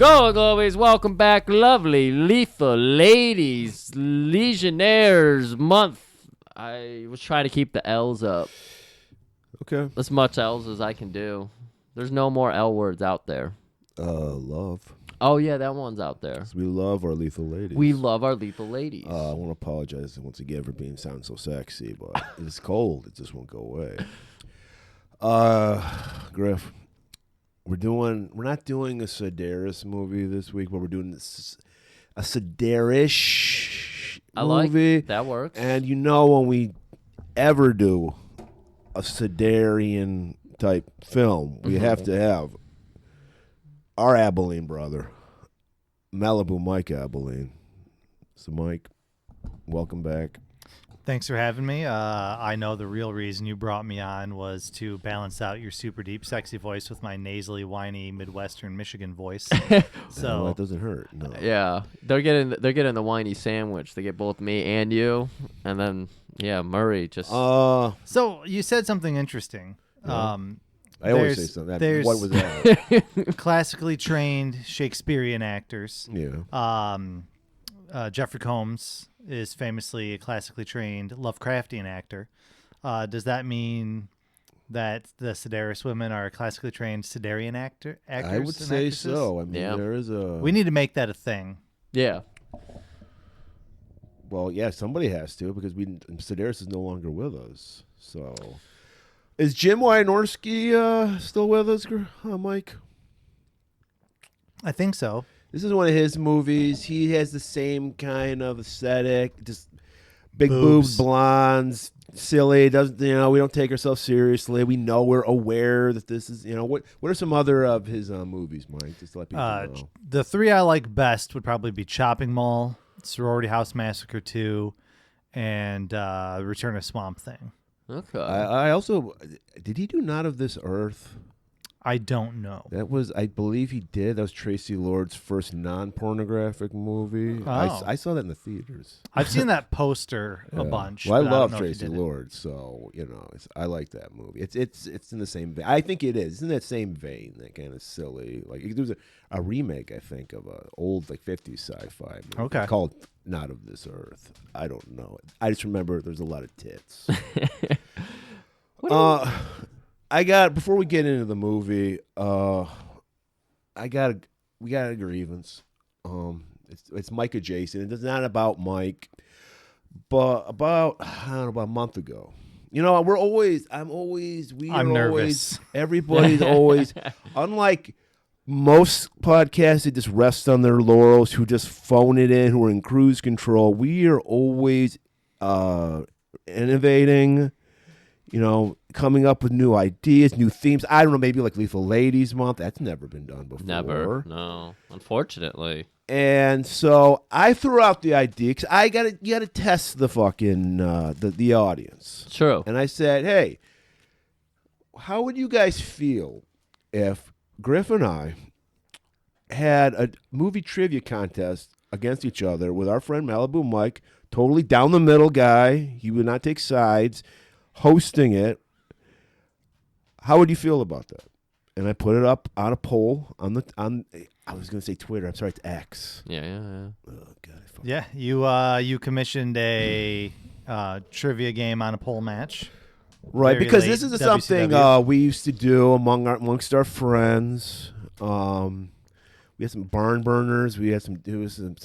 Golan-Globus, welcome back, lovely, lethal ladies, Legionnaires month. I was trying to keep the L's up. Okay. As much L's as I can do. There's no more L words out there. Love. Oh, yeah, that one's out there. So we love our lethal ladies. We love our lethal ladies. I want to apologize once again for being sound so sexy, but it's cold. It just won't go away. Griff, we're not doing a Sedaris movie this week, but we're doing a Sedarish movie. Like that works. And when we ever do a Sedarian type film, we have to have our Abilene brother, Malibu Mike Abilene. So, Mike, welcome back. Thanks for having me. I know the real reason you brought me on was to balance out your super deep, sexy voice with my nasally, whiny Midwestern Michigan voice. So that doesn't hurt. No. Yeah, they're getting the whiny sandwich. They get both me and you, and then Murray just. So you said something interesting. I always say something. What was that? Classically trained Shakespearean actors. Yeah. Jeffrey Combs is famously a classically trained Lovecraftian actor. Does that mean that the Sedaris women are classically trained Sedarian actors? I would say so. I mean, there is a. We need to make that a thing. Yeah. Well, yeah, somebody has to because Sedaris is no longer with us. So, is Jim Wynorski still with us, Mike? I think so. This is one of his movies. He has the same kind of aesthetic, just big boobs, blondes, silly. Doesn't we don't take ourselves seriously. We're aware that this is what are some other of his movies, Mike? Just to let people know. The three I like best would probably be Chopping Mall, Sorority House Massacre 2, and Return of Swamp Thing. Okay. I also did he do Not of This Earth? I don't know. I believe he did. That was Tracy Lord's first non-pornographic movie. Oh. I saw that in the theaters. I've seen that poster a bunch. Well, I but love don't know if Tracy he did it. Lord, so I like that movie. It's in the same vein. I think it is. It's in that same vein, that kind of silly. Like there was a remake, I think, of a old 50s sci-fi movie called Not of This Earth. I don't know. I just remember there's a lot of tits. Before we get into the movie, we got a grievance. It's Mike adjacent. It's not about Mike, but about a month ago. I'm nervous. Everybody's always, unlike most podcasts that just rest on their laurels, who just phone it in, who are in cruise control. We are always innovating. Coming up with new ideas, new themes. I don't know, maybe like Lethal Ladies Month. That's never been done before. Never. No, unfortunately. And so I threw out the idea because you gotta test the fucking the audience. True. And I said, hey, how would you guys feel if Griff and I had a movie trivia contest against each other with our friend Malibu Mike, totally down the middle guy. He would not take sides. Hosting it, how would you feel about that? And I put it up on a poll on I was going to say Twitter. I'm sorry, it's X. Yeah. Oh God. Yeah, you commissioned a trivia game on a pole match. Right, Very because late this is WCW. something we used to do amongst our friends. We had some barn burners. We had some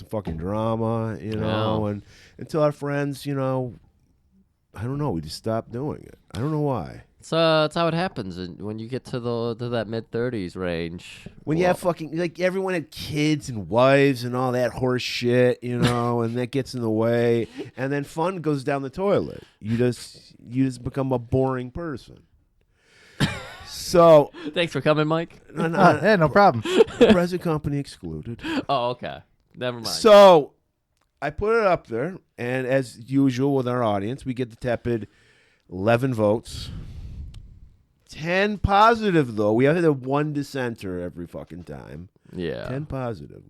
fucking drama, and until our friends, I don't know. We just stopped doing it. I don't know why. It's how it happens when you get to that mid-30s range. When you have fucking everyone had kids and wives and all that horse shit, and that gets in the way, and then fun goes down the toilet. You just become a boring person. So thanks for coming, Mike. No problem. Present company excluded. Oh, okay. Never mind. So I put it up there, and as usual with our audience, we get the tepid 11 votes. 10 positive, though. We have to have one dissenter every fucking time. Yeah. 10 positive.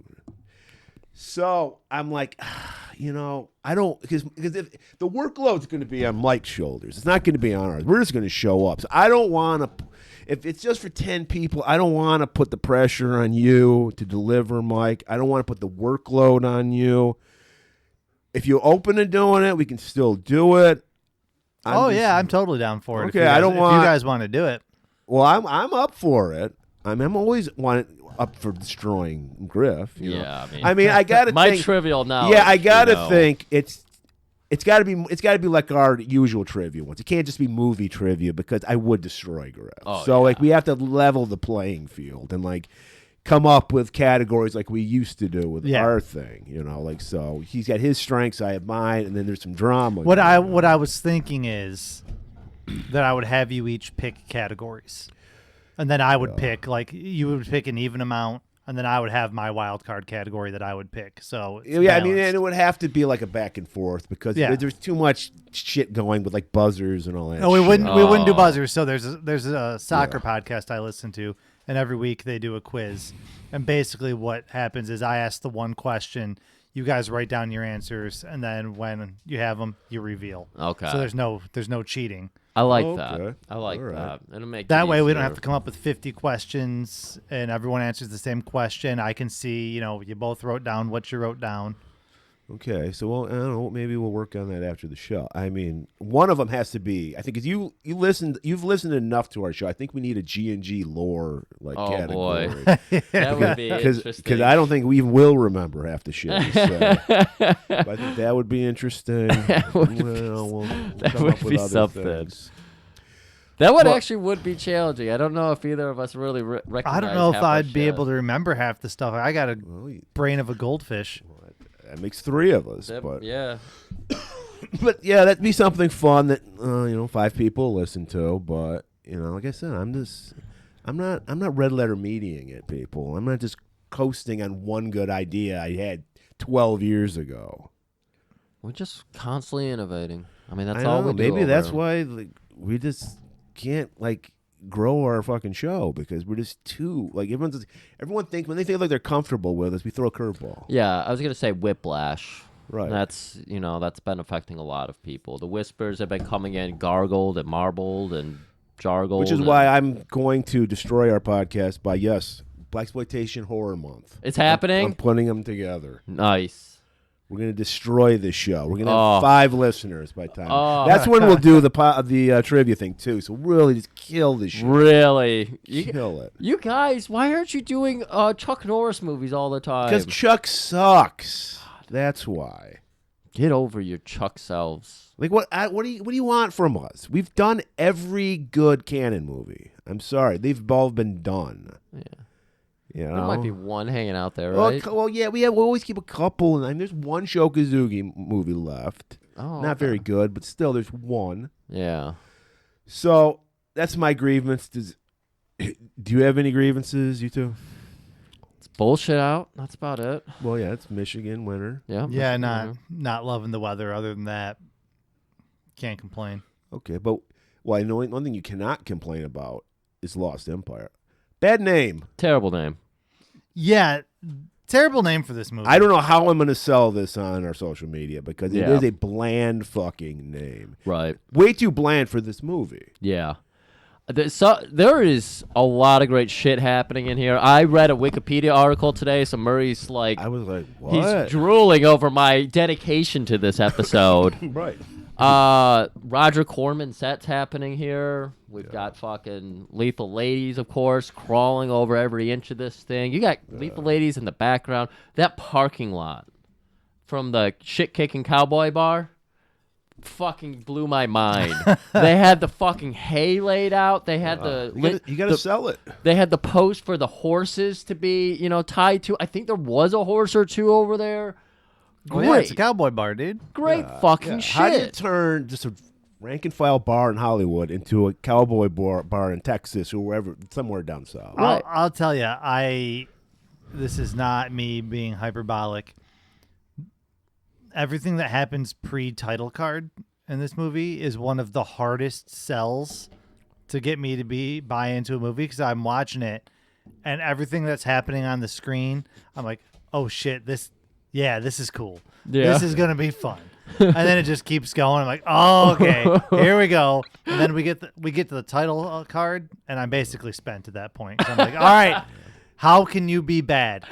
So I'm like, I don't because if the workload's going to be on Mike's shoulders, it's not going to be on ours. We're just going to show up. So I don't want to. If it's just for 10 people, I don't want to put the pressure on you to deliver, Mike. I don't want to put the workload on you. If you're open to doing it, we can still do it. I'm totally down for it. Okay, if if you guys want to do it. Well, I'm up for it. I'm always up for destroying Griff. You know? Yeah, I mean, I gotta my think, trivial knowledge. Yeah, I gotta think it's gotta be like our usual trivia ones. It can't just be movie trivia because I would destroy Griff. So like we have to level the playing field and like come up with categories like we used to do with our thing. Like so he's got his strengths, I have mine, and then there's some drama. What I was thinking is that I would have you each pick categories. And then I would pick, like, you would pick an even amount, and then I would have my wild card category that I would pick. So it's I mean, balanced. and it would have to be like a back and forth because there's too much shit going with like buzzers and all that. No, we shit. wouldn't do buzzers. So there's a soccer podcast I listen to, and every week they do a quiz. And basically what happens is I ask the one question, you guys write down your answers, and then when you have them, you reveal. Okay. So there's no cheating. I like Okay. that. I like All right. that. It'll make That it way we don't easier. have to come up with 50 questions and everyone answers the same question. I can see, you both wrote down what you wrote down. Okay, so I don't know. Maybe we'll work on that after the show. I mean, one of them has to be. I think because you've listened enough to our show. I think we need a G&G lore category. Boy. That would be interesting. Because I don't think we will remember half the shit. But I think that would be interesting. We'll come up with be other something. things. That Well- actually would be challenging. I don't know if either of us really recognize I don't know if half our I'd be shit. able to remember half the stuff. I got a Well, brain of a goldfish. that makes three of us. That- yeah. But yeah, that'd be something fun that 5 people listen to. But like I said, I'm not red letter mediating it, people. I'm not just coasting on one good idea I had 12 years ago. We're just constantly innovating. I mean, that's I all know, we do. maybe that's over- why we just can't grow our fucking show because we're just too everyone thinks when they feel like they're comfortable with us, we throw a curveball. Yeah, I was gonna say whiplash. Right. That's that's been affecting a lot of people. The whispers have been coming in gargled and marbled and jargled. Which is why I'm going to destroy our podcast by Blaxploitation Horror Month. It's happening. I'm putting them together. Nice. We're going to destroy this show. We're going to Oh. have 5 listeners by the time. Oh. That's when we'll do the trivia thing too. So really just kill this shit. Really, Kill it. you guys, why aren't you doing Chuck Norris movies all the time? Because Chuck sucks. That's why. Get over your Chuck selves. Like what do you want from us? We've done every good canon movie. I'm sorry, they've all been done. Yeah. You know? There might be one hanging out there, right? Well, yeah, we always keep a couple, and there's one Shokazugi movie left. Oh, Not okay. very good, but still, there's one. Yeah. So that's my grievance. Do you have any grievances, you two? It's bullshit out. That's about it. Well, yeah, it's Michigan winter. Yeah. Yeah, not loving the weather. Other than that, can't complain. Okay, but I know one thing you cannot complain about is Lost Empire. Bad name. Terrible name. Yeah, terrible name for this movie. I don't know how I'm going to sell this on our social media because it Yeah. is a bland fucking name. Right. Way too bland for this movie. Yeah. There is a lot of great shit happening in here. I read a Wikipedia article today, so Murray's like, I was like, what? he's drooling over my dedication to this episode. Right. Roger Corman set's happening here. We've got fucking Lethal Ladies, of course, crawling over every inch of this thing. You got Lethal Ladies in the background. That parking lot from the shit-kicking cowboy bar fucking blew my mind. They had the fucking hay laid out. They had You got to sell it. They had the post for the horses to be, tied to. I think there was a horse or two over there. Oh, Great, yeah, it's a cowboy bar, dude. great fucking shit. How do you turn just a rank and file bar in Hollywood into a cowboy bar in Texas or wherever, somewhere down south? Right. I'll tell you, this is not me being hyperbolic. Everything that happens pre-title card in this movie is one of the hardest sells to get me to buy into a movie because I'm watching it and everything that's happening on the screen, I'm like, oh shit, this yeah, this is cool. Yeah. This is going to be fun. And then it just keeps going. I'm like, oh, okay, here we go. And then we get to the title card, and I'm basically spent at that point. 'Cause I'm like, all right, how can you be bad?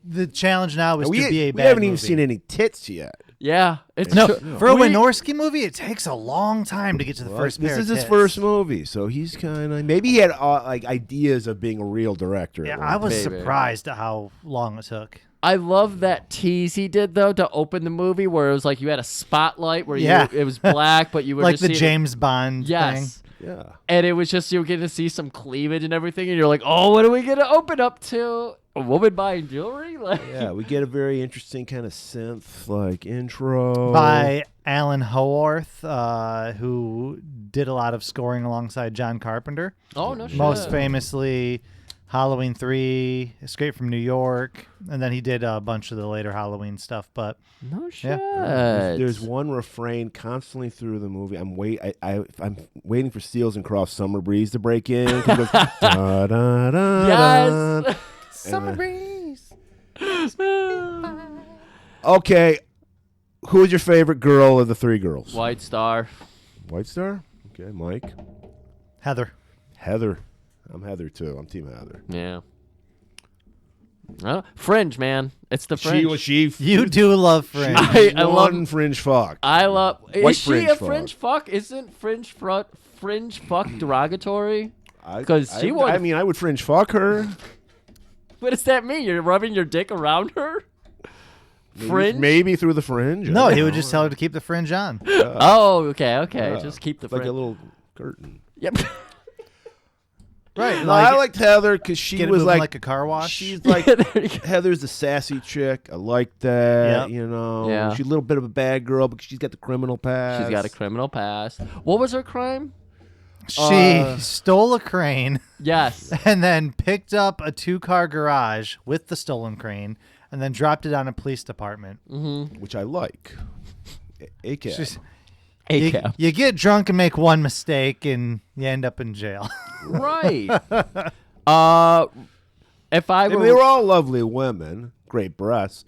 The challenge now is to be a bad We haven't even movie. seen any tits yet. Yeah, it's No, true. for a Wynorski movie, it takes a long time to get to the first pair This of is his tits. first movie, so he's kind of maybe he had like ideas of being a real director. Yeah, at one I was Maybe. surprised at how long it took. I love that tease he did though to open the movie, where it was like you had a spotlight where it was black, but you were Like just the seeing James Bond thing. Yes. Yeah. And it was just you were getting to see some cleavage and everything, and you're like, oh, what are we gonna open up to? A woman buying jewelry? Like, Yeah, we get a very interesting kind of synth like intro By Alan Howarth, who did a lot of scoring alongside John Carpenter. oh no shit. Most famously, Halloween 3, Escape from New York, and then he did a bunch of the later Halloween stuff. But No shit. There's one refrain constantly through the movie. I'm waiting for Steels and Cross Summer Breeze to break in. 'Cause it goes, da, da, da, Yes. da. Summer Breeze. Okay, who is your favorite girl of the three girls? White Star. White Star? Okay, Mike. Heather. Heather. I'm Heather too. I'm Team Heather. Yeah. Fringe, man. It's the Fringe. You do love Fringe. I love- one Fringe fuck. I love. White Is she fringe a fuck. fringe fuck? Isn't fringe fuck derogatory? I 'Cause she would- I mean, I would Fringe fuck her. What does that mean? You're rubbing your dick around her? Fringe? Maybe through the fringe. No, I he don't would just know. tell her to keep the fringe on. Oh, okay. Yeah. Just keep the Like fringe. a little curtain. Yep. Right. No, I liked Heather because she get it was moving like a car wash. she's like There you go. Heather's the sassy chick. I like that. Yep. You know, Yeah. she's a little bit of a bad girl, but she's got the criminal past. She's got a criminal past. What was her crime? She stole a crane Yes. and then picked up a 2-car garage with the stolen crane and then dropped it on a police department. which I like. A-cab. Just- A You, cap. you get drunk and make one mistake and you end up in jail. Right. If I I were, mean, they were all lovely women, great breasts,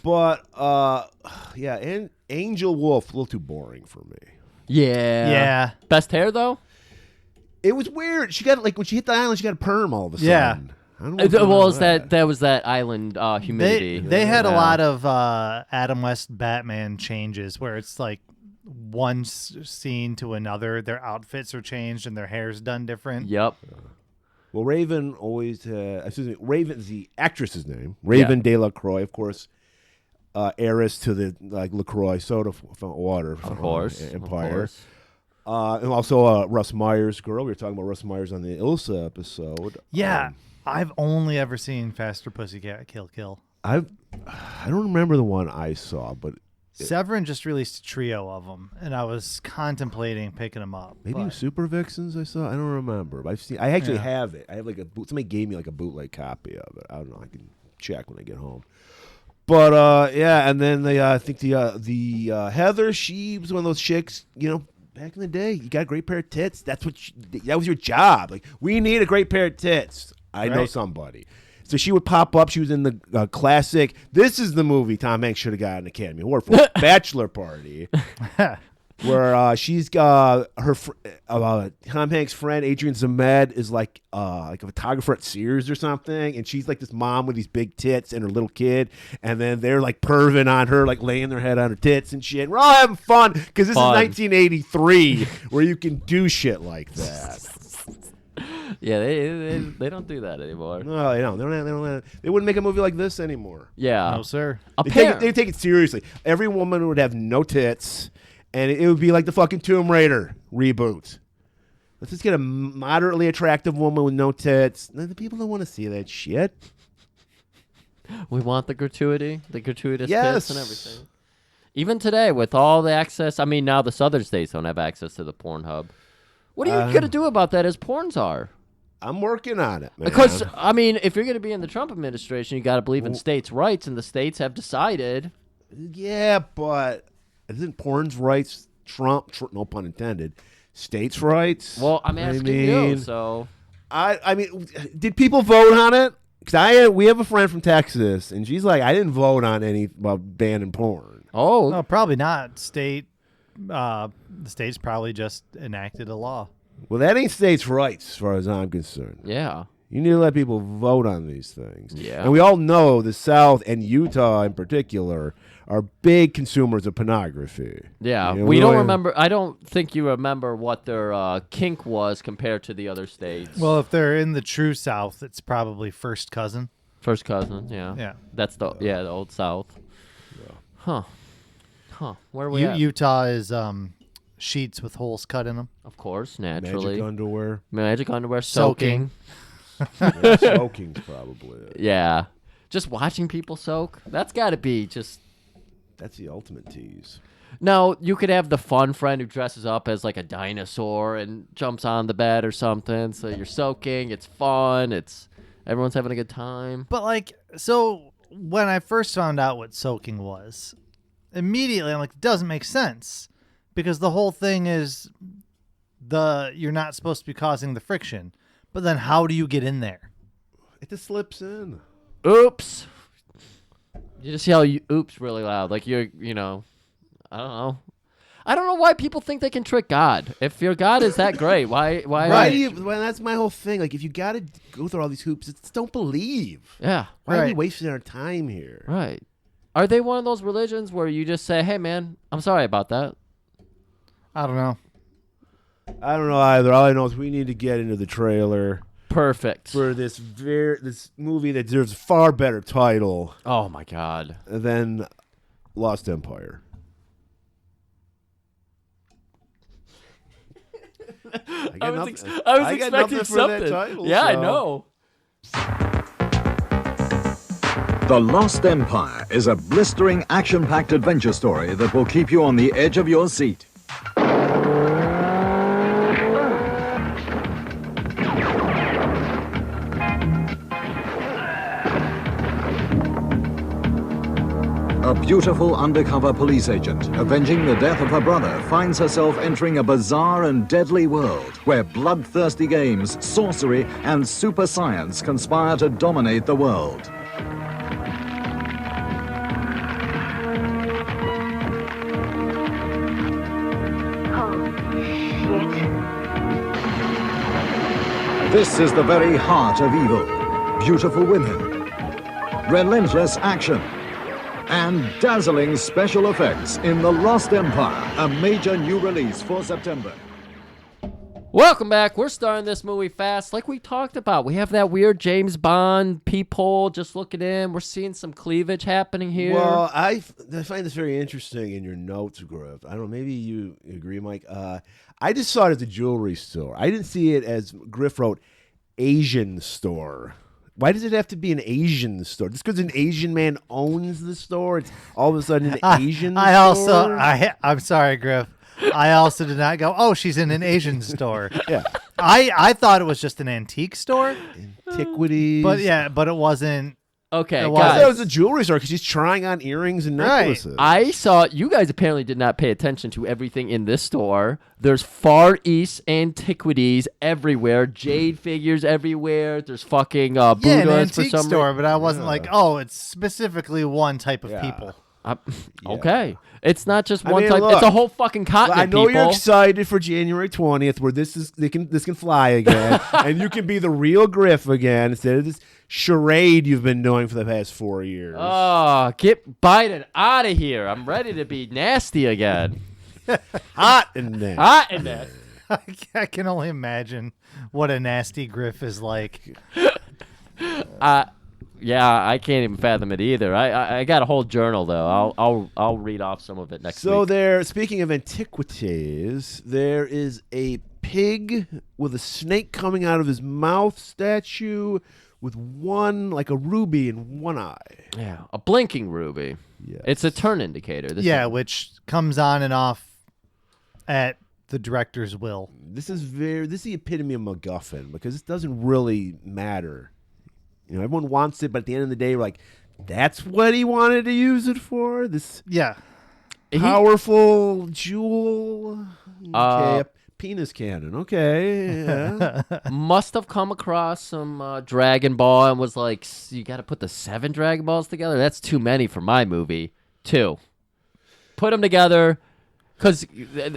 but yeah, and Angel Wolf a little too boring for me. yeah. Yeah. Best hair though. It was weird. She got like when she hit the island, she got a perm all of a sudden. Yeah. I don't know what's going Well, on is with that was that island humidity? They had a Yeah. lot of Adam West Batman changes where it's like one scene to another, their outfits are changed and their hair's done different. Yep. Well, Raven always Raven's the actress's name. Raven de la Croix, of course, heiress to the LaCroix soda water from Of course. Empire. Of course. And also Russ Meyer's girl. We were talking about Russ Myers on the Ilsa episode. Yeah. I've only ever seen Faster Pussycat Kill Kill. I don't remember the one I saw, but Severin just released a trio of them, and I was contemplating picking them up. maybe but- Super Vixens I saw. I don't remember. But I actually Yeah. have it. I have like somebody gave me like a bootleg copy of it. I don't know. I can check when I get home. But yeah, and then I think the Heather, she was one of those chicks, you know, back in the day. You got a great pair of tits. That was your job. Like, we need a great pair of tits. I know Right. somebody. So she would pop up. She was in the classic. This is the movie Tom Hanks should have got an Academy Award for. Bachelor Party, where she's Tom Hanks' friend Adrian Zemed is like a photographer at Sears or something, and she's like this mom with these big tits and her little kid, and then they're like perving on her, like laying their head on her tits and shit. We're all having fun because this is 1983, where you can do shit like that. Yeah, they don't do that anymore. No, they don't. They wouldn't make a movie like this anymore. Yeah. No, sir. They take it seriously. Every woman would have no tits, and it would be like the fucking Tomb Raider reboot. Let's just get a moderately attractive woman with no tits. The people don't want to see that shit. We want the gratuitous Yes. tits and everything. Even today, with all the access, I mean, now the Southern states don't have access to the Pornhub. What are you going to do about that as porns are? I'm working on it, man. Because, I mean, if you're going to be in the Trump administration, you got to believe in states' rights, and the states have decided. Yeah, but isn't porn's rights Trump, no pun intended, states' rights? Well, I'm asking you, so. I mean, did people vote on it? Because we have a friend from Texas, and she's like, I didn't vote on any about banning porn. Oh, No, probably not. The state's probably just enacted a law. Well, that ain't states' rights, as far as I'm concerned. yeah. You need to let people vote on these things. Yeah. And we all know the South and Utah in particular are big consumers of pornography. Yeah, You know, we don't really- remember. I don't think you remember what their kink was compared to the other states. Well, if they're in the true South, it's probably first cousin. first cousin. Yeah. Yeah. That's the old South. Huh. Where are we at? Utah is sheets with holes cut in them. Of course, naturally. Magic underwear. Magic underwear Soaking. soaking. Yeah, soaking's probably it. Yeah. Just watching people soak. That's got to be just. That's the ultimate tease. No, you could have the fun friend who dresses up as like a dinosaur and jumps on the bed or something. So you're soaking. It's fun. Everyone's having a good time. But so when I first found out what soaking was, immediately I'm like, it doesn't make sense because the whole thing is you're not supposed to be causing the friction. But then how do you get in there? It just slips in. Oops. You just yell oops really loud. Like I don't know. I don't know why people think they can trick God. If your God is that great, why Why do you? Well, that's my whole thing. Like, if you got to go through all these hoops, just don't believe. Yeah. Why are we Right. wasting our time here? Right. Are they one of those religions where you just say, "Hey man, I'm sorry about that." I don't know. I don't know either. All I know is we need to get into the trailer Perfect. for this movie that deserves a far better title Oh my god. than Lost Empire. I was nothing- I was I got expecting nothing for that something. title, yeah, I so- know. The Lost Empire is a blistering, action-packed adventure story that will keep you on the edge of your seat. A beautiful undercover police agent, avenging the death of her brother, finds herself entering a bizarre and deadly world where bloodthirsty games, sorcery, and super science conspire to dominate the world. This is the very heart of evil. Beautiful women, relentless action, and dazzling special effects in The Lost Empire, a major new release for September. Welcome back. We're starting this movie fast, like we talked about. We have that weird James Bond peephole just looking in. We're seeing some cleavage happening here. Well, I find this very interesting in your notes, Griff. I don't know, maybe you agree, Mike. I just saw it as a jewelry store. I didn't see it as Griff wrote Asian store. Why does it have to be an Asian store? Just because an Asian man owns the store, it's all of a sudden an Asian store? I'm sorry, Griff. I also did not go, oh, she's in an Asian store. Yeah. I thought it was just an antique store, Antiquities. but it wasn't. okay, it I was- thought it guys. was a jewelry store because he's trying on earrings and Right. necklaces. I saw you guys apparently did not pay attention to everything in this store. There's Far East antiquities everywhere, jade figures everywhere. There's fucking Yeah, an Buddhas for antique some store, reason. but I wasn't like, oh, it's specifically one type of Yeah. people. Okay, it's not just I one mean, type. look, it's a whole fucking continent. I know people. you're excited for January 20th, where this can fly again, and you can be the real Griff again instead of this charade you've been doing for the past 4 years. Oh, get Biden out of here! I'm ready to be nasty again. Hot in there. Hot in that. I can only imagine what a nasty Griff is like. Yeah, I can't even fathom it either. I got a whole journal though. I'll read off some of it next So week. there, speaking of antiquities, there is a pig with a snake coming out of his mouth statue with one, like a ruby in one eye. Yeah, a blinking ruby. Yes. It's a turn indicator. This Yeah, is- which comes on and off at the director's will. This is the epitome of MacGuffin because this doesn't really matter. You know, everyone wants it, but at the end of the day, we're like, that's what he wanted to use it for? This Yeah. powerful jewel? Okay, a penis cannon. Okay. Yeah. Must have come across some Dragon Ball and was like, you got to put the 7 Dragon Balls together? That's too many for my movie. 2. Put them together. Because,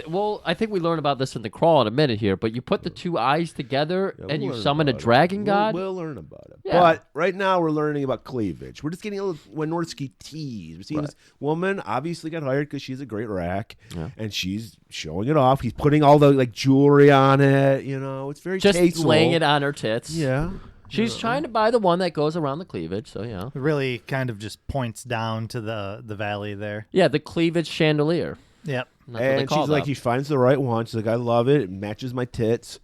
well, I think we learn about this in the crawl in a minute here, but you put the 2 eyes together and you learn summon a about it. dragon god? We'll learn about it. Yeah. But right now we're learning about cleavage. We're just getting a little Wynorski tease. We're seeing this woman obviously got hired because she's a great rack, and she's showing it off. He's putting all the like jewelry on it. You know, it's very Just tasteful. laying it on her tits. Yeah. She's trying to buy the one that goes around the cleavage, so yeah. It really kind of just points down to the valley there. Yeah, the cleavage chandelier. Yep. That's what they And call she's like, them. he finds the right one. She's like, I love it. It matches my tits.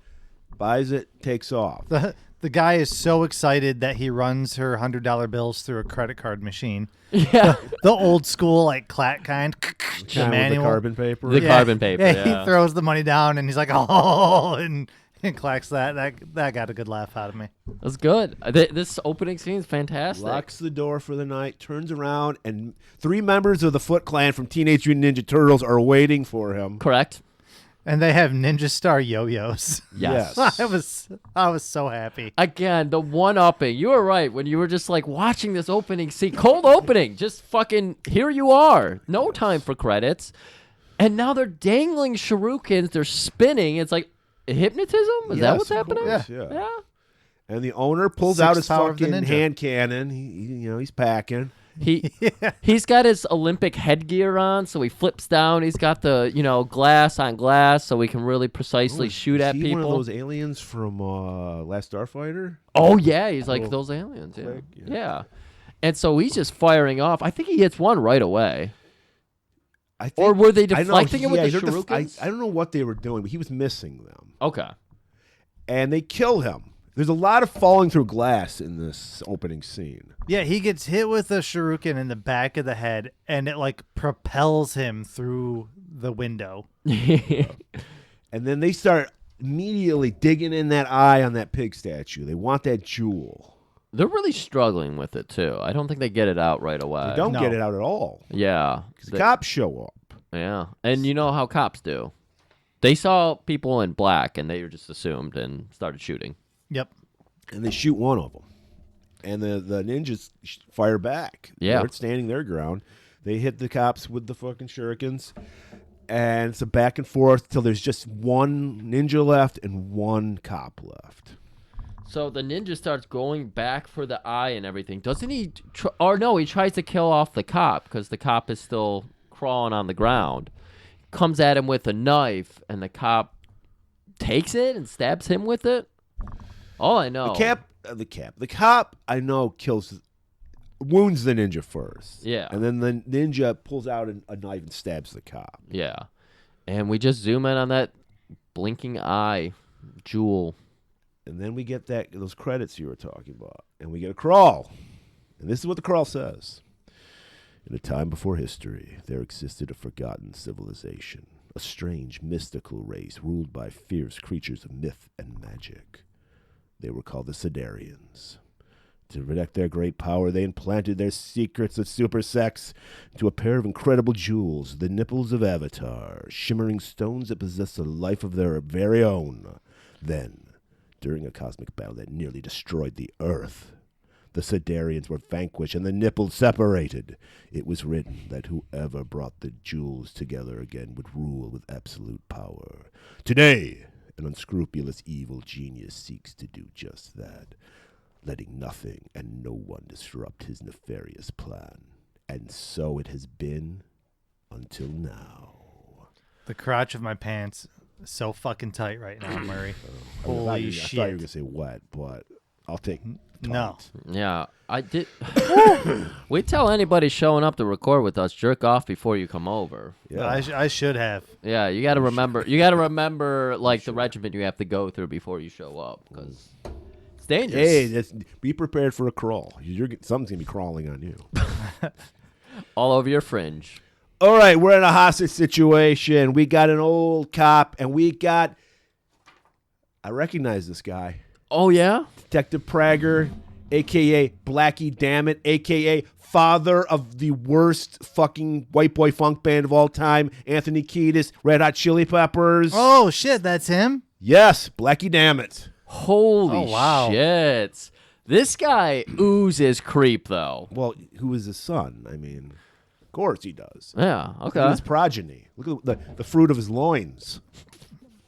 Buys it, takes off. The guy is so excited that he runs her $100 bills through a credit card machine. Yeah. The old school, like, clack kind. The Kind of with the manual. carbon paper. The carbon paper, yeah. He throws the money down and he's like, oh, and clacks that. That got a good laugh out of me. That's good. This opening scene is fantastic. Locks the door for the night, turns around, and 3 members of the Foot Clan from Teenage Mutant Ninja Turtles are waiting for him. Correct. And they have Ninja Star yo-yos. Yes. I was so happy. Again, the one-upping. You were right when you were just like watching this opening scene. Cold opening. Just fucking, here you are. No time for credits. And now they're dangling shurikens. They're spinning. It's like hypnotism? Is that Yes, what's of happening? course, yeah. Yeah. And the owner pulls Sixth out his power of the fucking ninja. hand cannon. He's packing. He's got his Olympic headgear on, so he flips down. He's got the glass on glass, so he can really precisely shoot Is at he people. one of those aliens from Last Starfighter? Oh yeah, he's like Little those aliens. Yeah. flag, yeah. Yeah, and so he's just firing off. I think he hits one right away. I think, Or were they I know, deflecting it with the they're shurikens? I don't know what they were doing, but he was missing them. Okay. And they kill him. There's a lot of falling through glass in this opening scene. Yeah, he gets hit with a shuriken in the back of the head, and it like propels him through the window. And then they start immediately digging in that eye on that pig statue. They want that jewel. They're really struggling with it too. I don't think they get it out right away. They don't no. get it out at all. Yeah. Because the cops show up. Yeah, and you know how cops do. They saw people in black, and they just assumed and started shooting. Yep. And they shoot one of them. And the ninjas fire back. Yeah. They're standing their ground. They hit the cops with the fucking shurikens. And it's a back and forth till there's just one ninja left and one cop left. So the ninja starts going back for the eye and everything. Doesn't he? Or no, he tries to kill off the cop because the cop is still crawling on the ground. Comes at him with a knife, and the cop takes it and stabs him with it. All I know. The cop, I know, wounds the ninja first. Yeah. And then the ninja pulls out a knife and stabs the cop. Yeah. And we just zoom in on that blinking eye jewel. And then we get those credits you were talking about. And we get a crawl. And this is what the crawl says. In a time before history, there existed a forgotten civilization, a strange, mystical race ruled by fierce creatures of myth and magic. They were called the Sidarians. To protect their great power, they implanted their secrets of super sex into a pair of incredible jewels, the nipples of Avatar, shimmering stones that possess a life of their very own. Then, during a cosmic battle that nearly destroyed the Earth, the Sidarians were vanquished and the nipples separated. It was written that whoever brought the jewels together again would rule with absolute power. Today, an unscrupulous evil genius seeks to do just that, letting nothing and no one disrupt his nefarious plan. And so it has been until now. The crotch of my pants is so fucking tight right now, Murray. I thought Holy you shit. were going to say wet, but I'll take No. Yeah, I did. We tell anybody showing up to record with us, jerk off before you come over. Yeah. I should have. Yeah, you got to remember. You got to remember like the regimen you have to go through before you show up because it's dangerous. Hey, be prepared for a crawl. Something's going to be crawling on you. All over your fringe. All right, we're in a hostage situation. We got an old cop, and I recognize this guy. Oh yeah. Detective Prager. a.k.a. Blackie Dammit, a.k.a. father of the worst fucking white boy funk band of all time, Anthony Kiedis, Red Hot Chili Peppers. Oh, shit, that's him? Yes, Blackie Dammit. Holy Oh, wow. shit. This guy oozes creep, though. Well, who is his son? I mean, of course he does. Yeah, Look at okay. his progeny. Look at the fruit of his loins.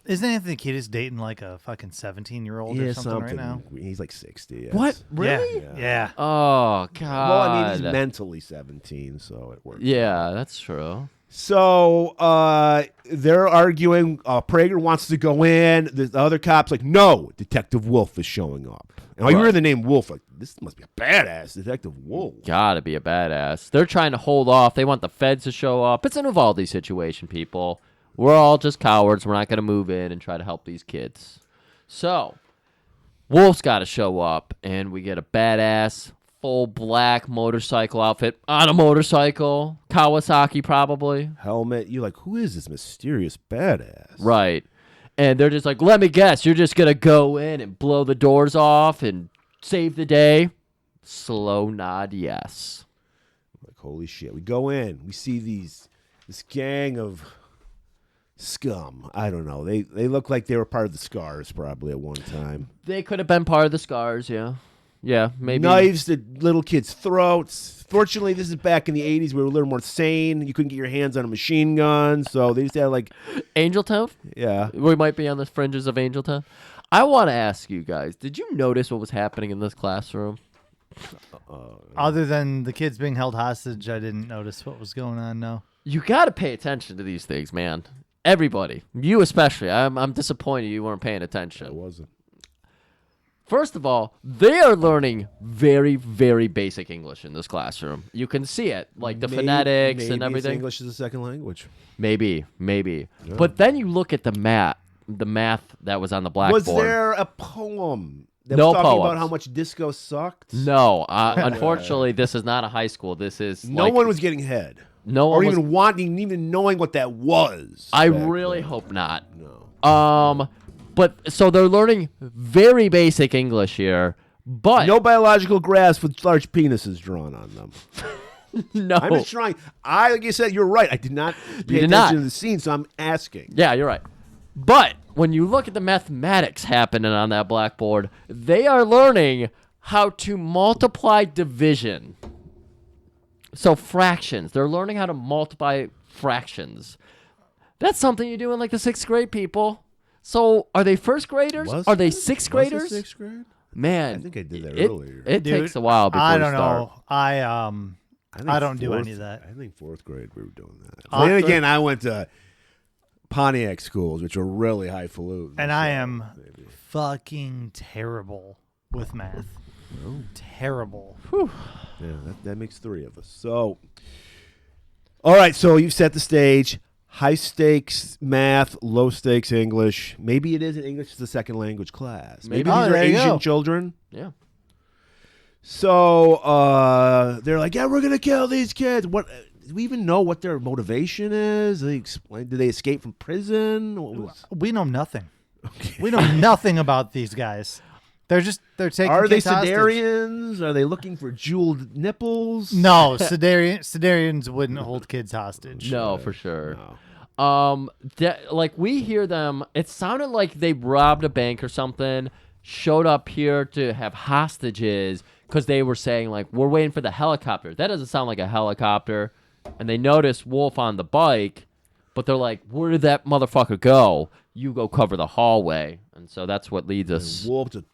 Isn't Anthony Kiedis dating like a fucking 17-year-old or something right now? He's like 60. Yes. What? Really? Yeah. Oh, God. Well, I mean, he's mentally 17, so it works. Yeah, that's true. So they're arguing. Prager wants to go in. The other cop's like, no, Detective Wolf is showing up. And you hear the name Wolf, like, this must be a badass Detective Wolf. Gotta be a badass. They're trying to hold off. They want the feds to show up. It's an Uvalde situation, people. We're all just cowards. We're not going to move in and try to help these kids. So, Wolf's got to show up, and we get a badass, full black motorcycle outfit on a motorcycle. Kawasaki, probably. Helmet. You're like, who is this mysterious badass? Right. And they're just like, let me guess, you're just going to go in and blow the doors off and save the day? Slow nod, yes. Like, holy shit. We go in. We see this gang of scum. I don't know. They look like they were part of the Scars probably at one time. They could have been part of the Scars, yeah. Yeah, maybe. Knives to little kids' throats. Fortunately, this is back in the 80s. We were a little more sane. You couldn't get your hands on a machine gun, so they used to have like... Angeltown? Yeah. We might be on the fringes of Angeltown. I want to ask you guys, did you notice what was happening in this classroom? Other than the kids being held hostage, I didn't notice what was going on, no. You got to pay attention to these things, man. Everybody. You especially. I'm disappointed you weren't paying attention. I wasn't. First of all, they are learning very, very basic English in this classroom. You can see it, like the phonetics and everything. English is a second language. Maybe. Yeah. But then you look at the math that was on the blackboard. Was there a poem that No was talking poems. about how much disco sucked? No. Unfortunately, this is not a high school. This is No one was getting head. No or one was, even knowing what that was. I back really then. hope not. No. But so they're learning very basic English here, but No biological graphs with large penises drawn on them. no. I'm just trying. Like you said, you're right. I did not pay did attention not. to the scene, so I'm asking. Yeah, you're right. But when you look at the mathematics happening on that blackboard, they are learning how to multiply division. So fractions. They're learning how to multiply fractions. That's something you do in like the 6th grade, people. So are they first graders? Are they 6th graders? 6th grade? Man, I think I did that it, earlier. It Dude, takes a while before I you don't start. know. I don't do any of that. I think 4th grade we were doing that. But then again, I went to Pontiac schools, which are really highfalutin. And I am fucking terrible with math. Terrible. Yeah, that makes 3 of us. So, all right. So you've set the stage. High stakes math, low stakes English. Maybe it isn't English as a second language class. Maybe these are there you Asian go. children. Yeah. So they're like, yeah, we're gonna kill these kids. What? Do we even know what their motivation is? They explain. Did they escape from prison? What was? We know nothing. We know nothing about these guys. They're taking Are they kids hostage. Sedarians? Are they looking for jeweled nipples? No, Sedarians wouldn't hold kids hostage. No, for sure. No. Like we hear them. It sounded like they robbed a bank or something. Showed up here to have hostages because they were saying like we're waiting for the helicopter. That doesn't sound like a helicopter. And they notice Wolf on the bike, but they're like, where did that motherfucker go? You go cover the hallway. And so that's what leads us. Wolf just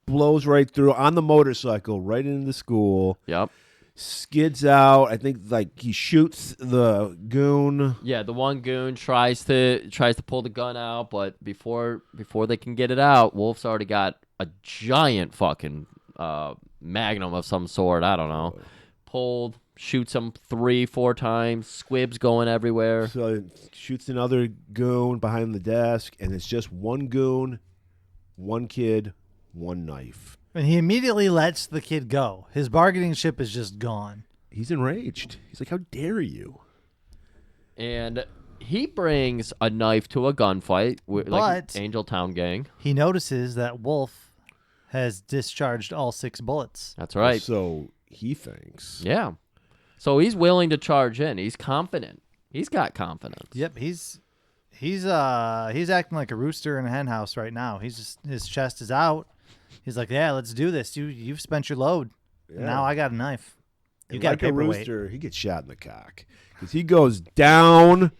blows right through on the motorcycle right into the school. Yep. Skids out. I think like he shoots the goon. Yeah, the one goon tries to pull the gun out, but before they can get it out, Wolf's already got a giant fucking magnum of some sort. I don't know. Pulled, shoots him 3-4 times. Squibs going everywhere. So he shoots another goon behind the desk, and it's just one goon, one kid, one knife. And he immediately lets the kid go. His bargaining chip is just gone. He's enraged. He's like, how dare you? And he brings a knife to a gunfight with like But- Angel Town gang. He notices that Wolf has discharged all 6 bullets. That's right. So he thinks. Yeah. So he's willing to charge in. He's confident. He's got confidence. Yep, he's acting like a rooster in a hen house right now. His chest is out. He's like, yeah, let's do this. You've spent your load. Yeah. Now I got a knife. You And got like a paperweight. rooster, he gets shot in the cock because he goes down.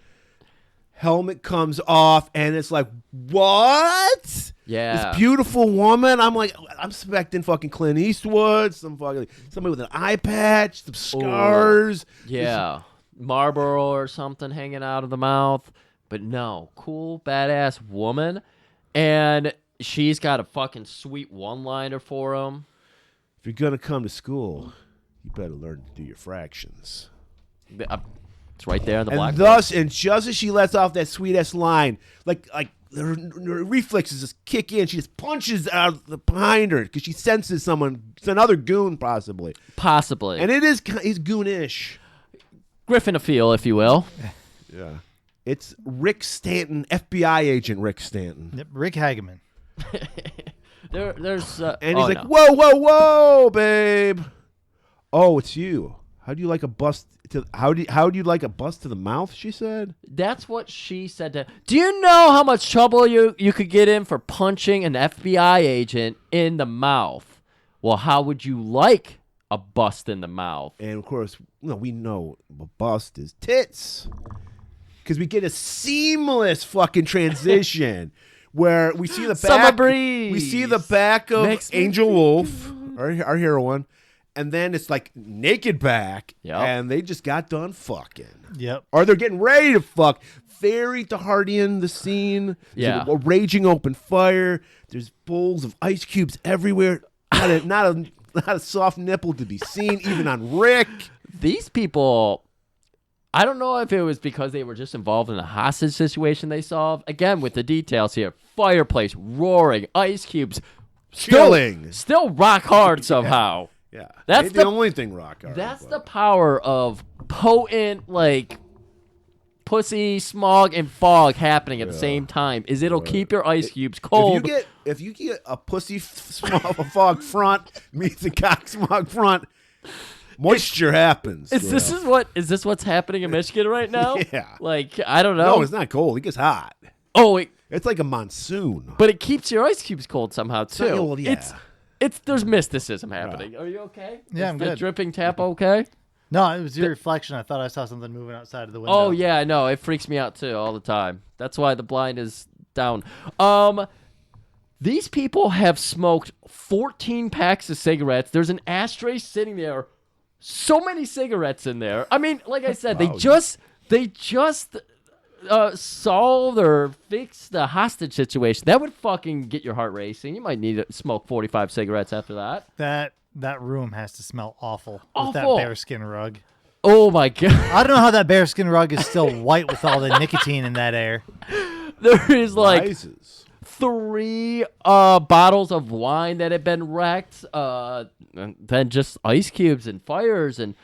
Helmet comes off, and it's like, what? Yeah. This beautiful woman. I'm expecting fucking Clint Eastwood, somebody with an eye patch, some scars. Yeah. Marlboro or something hanging out of the mouth. But no, cool, badass woman. And she's got a fucking sweet one-liner for him. If you're going to come to school, you better learn to do your fractions. It's right there in the And blackboard. and just as she lets off that sweet-ass line, like her reflexes just kick in. She just punches out behind her because she senses someone. It's another goon, possibly. Possibly. And he's goonish. Griffin a feel, if you will. Yeah. It's Rick Stanton, FBI agent Rick Stanton. Yep, Rick Hageman. There's And he's like, whoa, whoa, whoa, babe. Oh, it's you. How do you like a bust to how do you like a bust to the mouth? She said. That's what she said to. Do you know how much trouble you could get in for punching an FBI agent in the mouth? Well, how would you like a bust in the mouth? And of course, we know a bust is tits, because we get a seamless fucking transition where we see the back. Summer breeze. We see the back of Makes me Angel Wolf, our heroine. And then it's like naked back, Yep. and they just got done fucking. Yep. Or they're getting ready to fuck. Very DeHardian, the scene. There's Yeah. a raging open fire. There's bowls of ice cubes everywhere. Not a soft nipple to be seen, even on Rick. These people, I don't know if it was because they were just involved in a hostage situation they solved. Again, with the details here. Fireplace, roaring, ice cubes. Chilling. Still rock hard somehow. Yeah, That's ain't the- the only thing rock hard. That's but- the power of potent, like, pussy, smog, and fog happening at the same time. Is it'll keep your ice cubes cold. If you get a pussy fog front meets a cock smog front, moisture happens. Is this what's happening in Michigan right now? Yeah. Like, I don't know. No, it's not cold. It gets hot. Oh, It's like a monsoon. but it keeps your ice cubes cold somehow too. not- well, yeah. There's mysticism happening. Are you okay? Yeah, Is I'm the good. dripping tap okay? No, it was your reflection. I thought I saw something moving outside of the window. Oh yeah, I know. It freaks me out too all the time. That's why the blind is down. These people have smoked 14 packs of cigarettes. There's an ashtray sitting there. So many cigarettes in there. I mean, like I said, Wow. they just solved or fixed the hostage situation. That would fucking get your heart racing. You might need to smoke 45 cigarettes after that. That room has to smell awful with Awful. that bearskin rug. Oh my god. I don't know how that bearskin rug is still white with all the nicotine in that air. There is like Rises. 3 bottles of wine that had been wrecked, and then just ice cubes and fires, and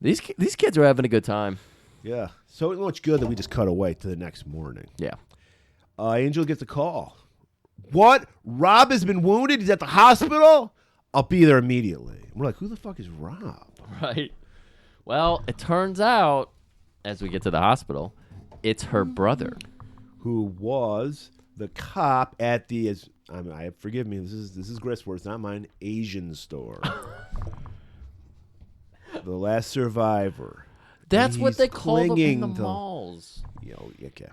these kids are having a good time. Yeah. So much good that we just cut away to the next morning. Yeah. Angel gets a call. What? Rob has been wounded? He's at the hospital? I'll be there immediately. We're like, who the fuck is Rob? Right. Well, it turns out, as we get to the hospital, it's her brother. Who was the cop at the, forgive me, this is Gris word, it's not mine, Asian store. The last survivor. That's And what he's they call them in the clinging to- malls. Okay.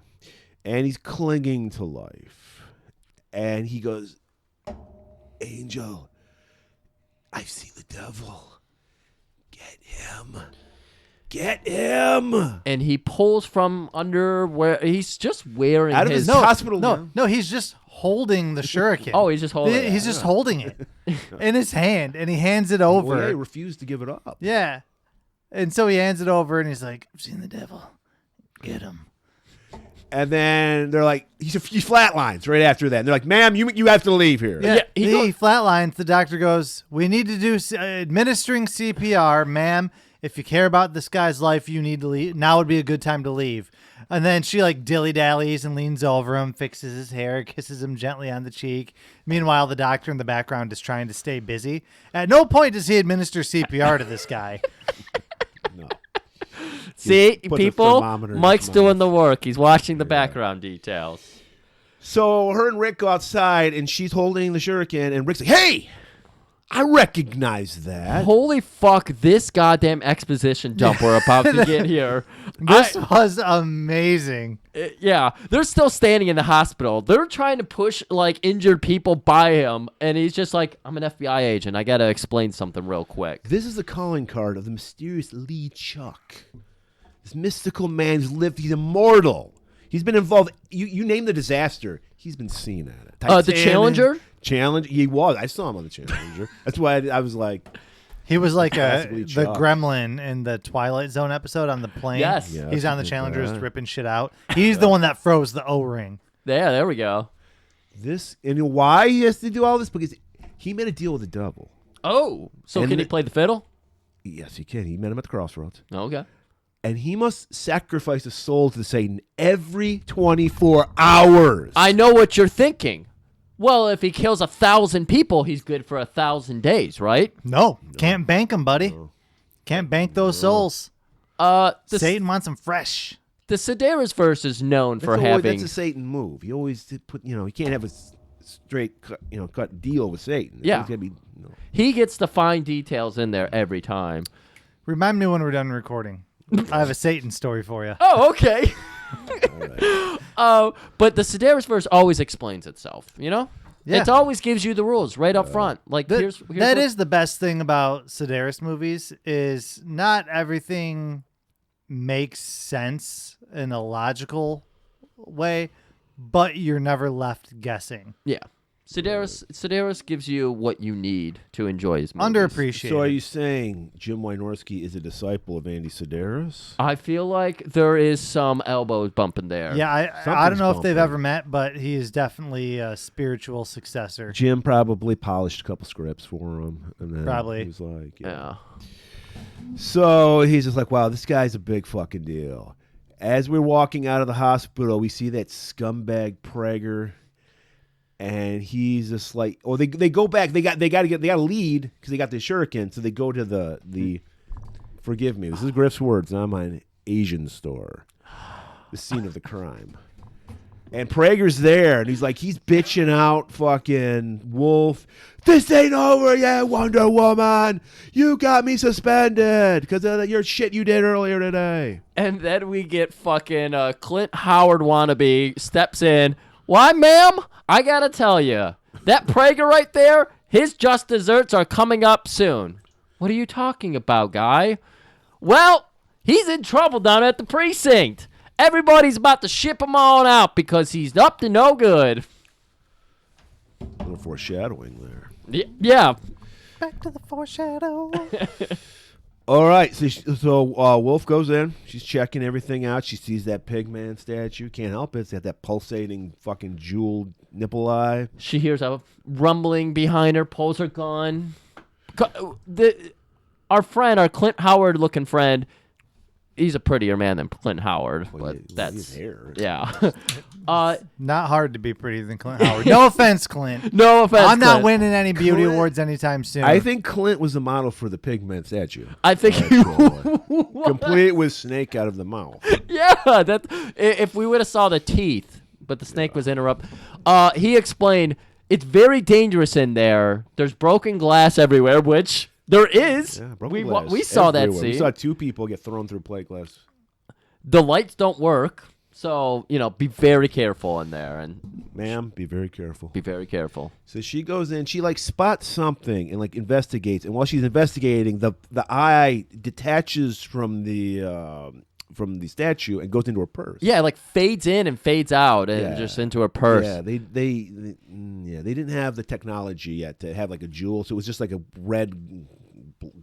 And he's clinging to life. And he goes, Angel, I've seen the devil. Get him. Get him. And he pulls from under where he's just wearing Out of his his hospital gown. No, he's just holding the shuriken. Oh, he's just holding it. He's just holding it in his hand, and he hands it Well, over. yeah, he refused to give it up. Yeah. And so he hands it over, and he's like, I've seen the devil. Get him. And then they're like, he flatlines right after that. And they're like, ma'am, you have to leave here. Yeah, he he flatlines. The doctor goes, we need to do administering CPR, ma'am. If you care about this guy's life, you need to leave. Now would be a good time to leave. And then she like dilly-dallies and leans over him, fixes his hair, kisses him gently on the cheek. Meanwhile, the doctor in the background is trying to stay busy. At no point does he administer CPR to this guy. No. See, puts a people, thermometer in Mike's his doing the work. He's watching the background details. So her and Rick go outside, and she's holding the shuriken, and Rick's like, hey, I recognize that. Holy fuck, this goddamn exposition dump we're about to get here. This was amazing. Yeah, they're still standing in the hospital. They're trying to push like injured people by him, and he's just like, I'm an FBI agent. I got to explain something real quick. This is the calling card of the mysterious Lee Chuck. This mystical man who's lived, he's immortal. He's been involved. You name the disaster, he's been seen at it. The Titanic, Challenger? He was. I saw him on the Challenger. That's why I was like, He was like Classically the Chuck. gremlin in the Twilight Zone episode on the plane. Yes. Yeah, He's on the something like Challenger just that. ripping shit out. He's the one that froze the O-ring. Yeah, there we go. this. And why he has to do all this? Because he made a deal with the devil. Oh, so And can he the- play the fiddle? Yes, he can. He met him at the crossroads. Okay. And he must sacrifice a soul to Satan every 24 hours. I know what you're thinking. Well, if he kills 1,000 people, he's good for 1,000 days, right? No, can't bank him, buddy. Can't bank those souls. The Satan wants them fresh. the Sedaris verse is known for having. That's a Satan move. He always did put. He can't have a straight cut deal with Satan. Yeah. It's gotta be, He gets the fine details in there every time. Remind me when we're done recording. I have a Satan story for you. Oh, okay. all right. But the Sedaris verse always explains itself, you know? Yeah. It always gives you the rules right up front. Like, here's That what- is the best thing about Sedaris movies is not everything makes sense in a logical way, but you're never left guessing. Yeah. Sedaris gives you what you need to enjoy his movies. Underappreciated. So are you saying Jim Wynorski is a disciple of Andy Sedaris? I feel like there is some elbows bumping there. Yeah, I don't Something's know if they've bumping. ever met, but he is definitely a spiritual successor. Jim probably polished a couple scripts for him, and then Probably. he was like, Yeah. So he's just like, wow, this guy's a big fucking deal. As we're walking out of the hospital, we see that scumbag Prager, and he's just like, oh, they go back. They got to lead because they got the shuriken. So they go to the forgive me, this is Griff's words, not mine, Asian store, the scene of the crime. And Prager's there, and he's bitching out fucking Wolf. This ain't over yet, Wonder Woman. You got me suspended because of your shit you did earlier today. And then we get fucking Clint Howard wannabe steps in. Why, ma'am? I gotta tell you, that Prager right there, his just desserts are coming up soon. What are you talking about, guy? Well, he's in trouble down at the precinct. Everybody's about to ship him on out because he's up to no good. A little foreshadowing there. Yeah. Back to the foreshadow. All right, so Wolf goes in. She's checking everything out. She sees that Pigman statue. Can't help it. It's got that pulsating fucking jeweled nipple eye. She hears a rumbling behind her, pulls her gun. Our Clint Howard looking friend, he's a prettier man than Clint Howard, Well, but his that's hair. yeah. Not hard to be prettier than Clint Howard. No offense, Clint. No offense. I'm not Clint. winning any beauty Clint- awards anytime soon. I think Clint was the model for the Pigman statue. I think Complete with snake out of the mouth. yeah. That if we would have saw the teeth, but the snake was interrupt. He explained it's very dangerous in there. There's broken glass everywhere, which there is. Yeah, broken glass we saw that everywhere. scene. We saw two people get thrown through plate glass. The lights don't work, so be very careful in there and Ma'am, be very careful. be very careful. So she goes in, she spots something and investigates. And while she's investigating, the eye detaches from the statue and goes into her purse. Yeah, like fades in and fades out and Yeah. just into her purse. Yeah, they didn't have the technology yet to have a jewel, so it was just like a red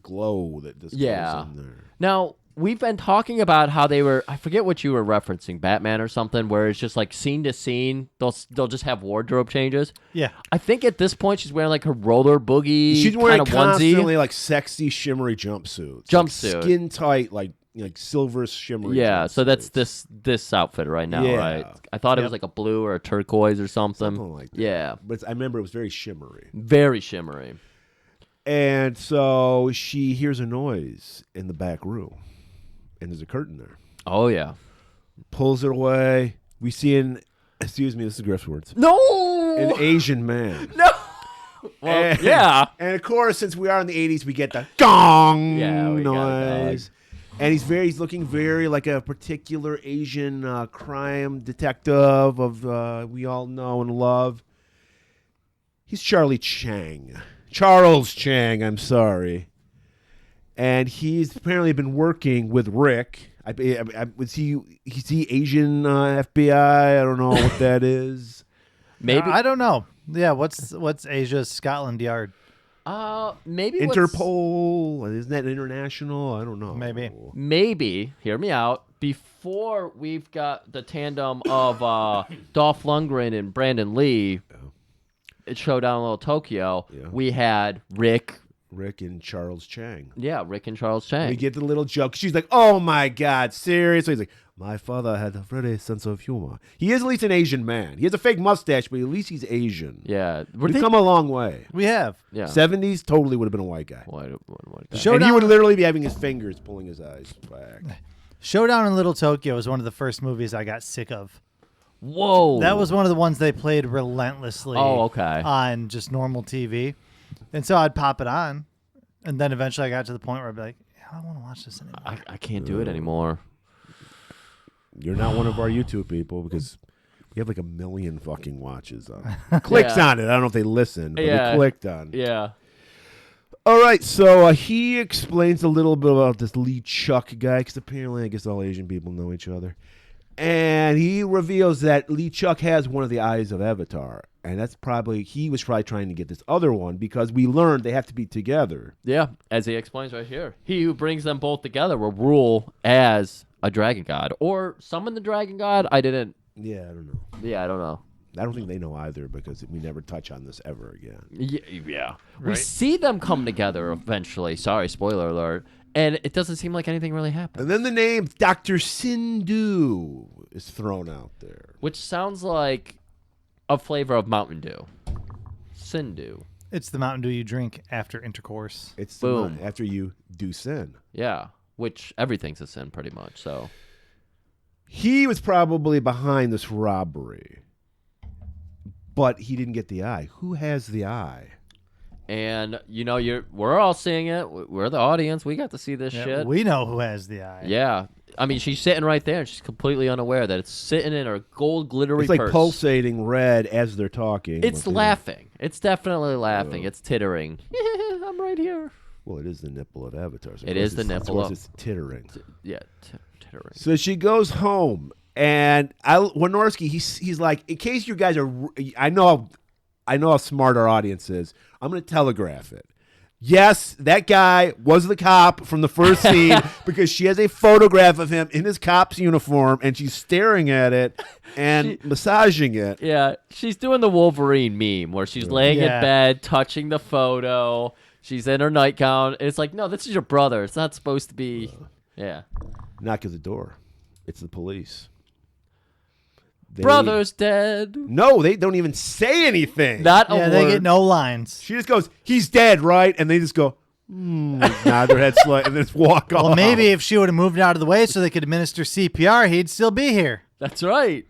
glow that just Yeah. goes in there. Now, we've been talking about how they were, I forget what you were referencing, Batman or something, where it's just like scene to scene, they'll just have wardrobe changes. Yeah. I think at this point she's wearing like her roller boogie She's wearing kind of constantly onesie. like sexy shimmery jumpsuits. Jumpsuit. Like skin tight, like silver shimmery. Yeah, so that's jumpsuits. this outfit right now, Yeah. right? I thought it was like a blue or a turquoise or something. Something like that. Yeah, But I remember it was very shimmery. very shimmery. And so she hears a noise in the back room. And there's a curtain there. Oh yeah. Pulls it away. We see excuse me, this is Griff's words. No. An Asian man. No. Well, And- yeah. And of course, since we are in the 80s, we get the gong Yeah, we got a noise. And he's looking very like a particular Asian crime detective of we all know and love. He's Charlie Chang. Charles Chang, I'm sorry. And he's apparently been working with Rick. Is he Asian FBI? I don't know what that is. Maybe. I don't know. Yeah, what's Asia's Scotland Yard? Maybe Interpol? Isn't that international? I don't know. Maybe, hear me out, before we've got the tandem of Dolph Lundgren and Brandon Lee, it Showdown in Little Tokyo, we had Rick and Charles Chang. Yeah, Rick and Charles Chang. We get the little joke. She's like, oh my God, seriously? He's like, my father had a very sense of humor. He is at least an Asian man. He has a fake mustache, but at least he's Asian. Yeah. We've come a long way. We have. Yeah. 70s, totally would have been a white guy. White guy. And he would literally be having his fingers pulling his eyes back. Showdown in Little Tokyo was one of the first movies I got sick of. Whoa. That was one of the ones they played relentlessly on just normal TV. And so I'd pop it on. And then eventually I got to the point where I'd be like, I don't want to watch this anymore. I can't do it anymore. You're not one of our YouTube people because we have like 1 million fucking watches on. Clicks on it. I don't know if they listen, but they clicked on it. Yeah. All right, so he explains a little bit about this Lee Chuck guy because apparently I guess all Asian people know each other. And he reveals that Lee Chuck has one of the eyes of Avatar. And he was probably trying to get this other one because we learned they have to be together. Yeah, as he explains right here. He who brings them both together will rule as a dragon god. Or summon the dragon god? Yeah, I don't know. Yeah, I don't know. I don't think they know either because we never touch on this ever again. Yeah. We Right. see them come together eventually. Sorry, spoiler alert. And it doesn't seem like anything really happened. And then the name Dr. Sindhu is thrown out there. Which sounds like a flavor of Mountain Dew. Sindhu. It's the Mountain Dew you drink after intercourse. It's Boom. after you do sin. Yeah. Which everything's a sin pretty much. So He was probably behind this robbery, but he didn't get the eye. Who has the eye? and we're all seeing it. We're the audience. We got to see this Yeah, shit. we know who has the eye. Yeah. I mean, she's sitting right there and she's completely unaware that it's sitting in her gold glittery It's like purse. pulsating red as they're talking. It's but they- laughing. It's definitely laughing. It's tittering. I'm right here. Well, it is the nipple of Avatar. So It is the nipple of of- it's tittering. Yeah, tittering. So she goes home, and Wynorski, he's like, in case you guys are, I know how smart our audience is. I'm going to telegraph it. Yes, that guy was the cop from the first scene because she has a photograph of him in his cop's uniform, and she's staring at it and massaging it. Yeah, she's doing the Wolverine meme where she's laying in Yeah. bed, touching the photo. She's in her nightgown. It's like, no, this is your brother. It's not supposed to be. Yeah. Knock at the door. It's the police. Brother's dead. No, they don't even say anything. Not a Yeah, word. they get no lines. She just goes, he's dead, right? And they just go, nod their head slightly, and then just walk off. Well, maybe if she would have moved out of the way so they could administer CPR, he'd still be here. That's right.